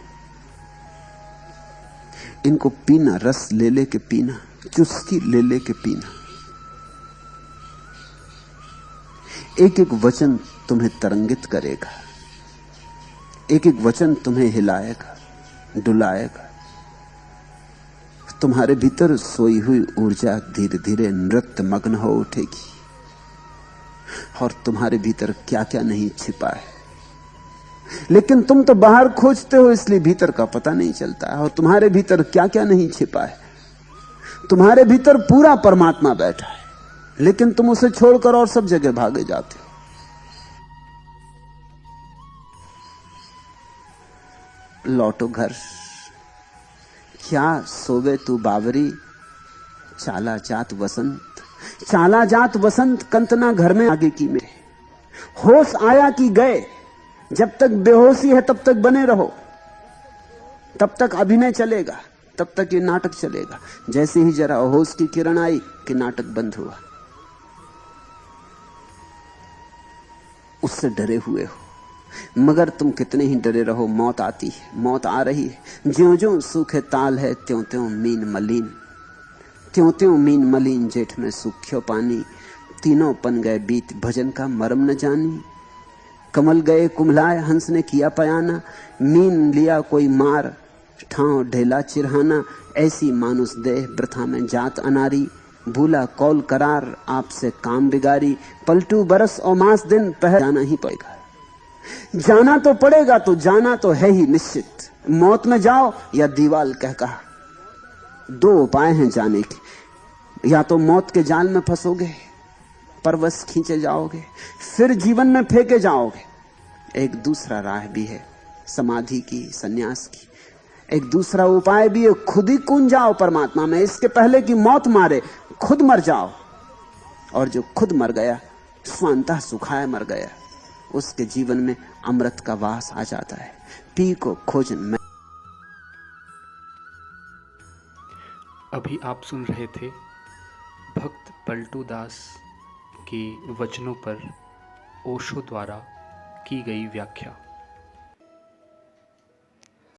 इनको पीना, रस ले लेके पीना, चुस्की ले लेके पीना। एक एक वचन तुम्हें तरंगित करेगा, एक एक वचन तुम्हें हिलाएगा, डुलाएगा। तुम्हारे भीतर सोई हुई ऊर्जा धीरे धीरे नृत्य मग्न हो उठेगी, और तुम्हारे भीतर क्या क्या नहीं छिपा है। लेकिन तुम तो बाहर खोजते हो, इसलिए भीतर का पता नहीं चलता है। और तुम्हारे भीतर क्या क्या नहीं छिपा है। तुम्हारे भीतर पूरा परमात्मा बैठा है, लेकिन तुम उसे छोड़कर और सब जगह भागे जाते हो। लौटो घर। क्या सोवे तू बावरी, चाला जात वसंत। चाला जात वसंत कंतना घर में आगे की मेरे। होश आया कि गए, जब तक बेहोशी है तब तक बने रहो, तब तक अभिनय चलेगा, तब तक ये नाटक चलेगा। जैसे ही जरा होश की किरण आई कि नाटक बंद हुआ। उससे डरे हुए हो, मगर तुम कितने ही डरे रहो, मौत आती है, मौत आ रही है। ज्यों ज्यों सूखे ताल है त्यों त्यों मीन मलिन, त्यों त्यों मीन मलिन। जेठ में सूख्यो पानी, तीनों पन गए बीत, भजन का मरम न जानी। कमल गए कुम्हलाए, हंस ने किया पयाना। मीन लिया कोई मार, ठाव ढेला चिरहाना। ऐसी मानुष देह वृथा में जात अनारी। भूला कौल करार, आपसे काम बिगारी। पलटू बरस और मास दिन, पहर जाना ही पड़ेगा। जाना तो पड़ेगा, तो जाना तो है ही निश्चित। मौत में जाओ या दीवाल कह कहा, दो उपाय हैं जाने के। या तो मौत के जाल में फंसोगे, परवश खींचे जाओगे, फिर जीवन में फेंके जाओगे। एक दूसरा राह भी है, समाधि की, सन्यास की। एक दूसरा उपाय भी है, खुद ही कूद जाओ परमात्मा में। इसके पहले कि मौत मारे, खुद मर जाओ। और जो खुद मर गया, स्वांतः सुखाय मर गया, उसके जीवन में अमृत का वास आ जाता है। पी को खोजन में। अभी आप सुन रहे थे भक्त पलटू दास के वचनों पर ओशो द्वारा की गई व्याख्या।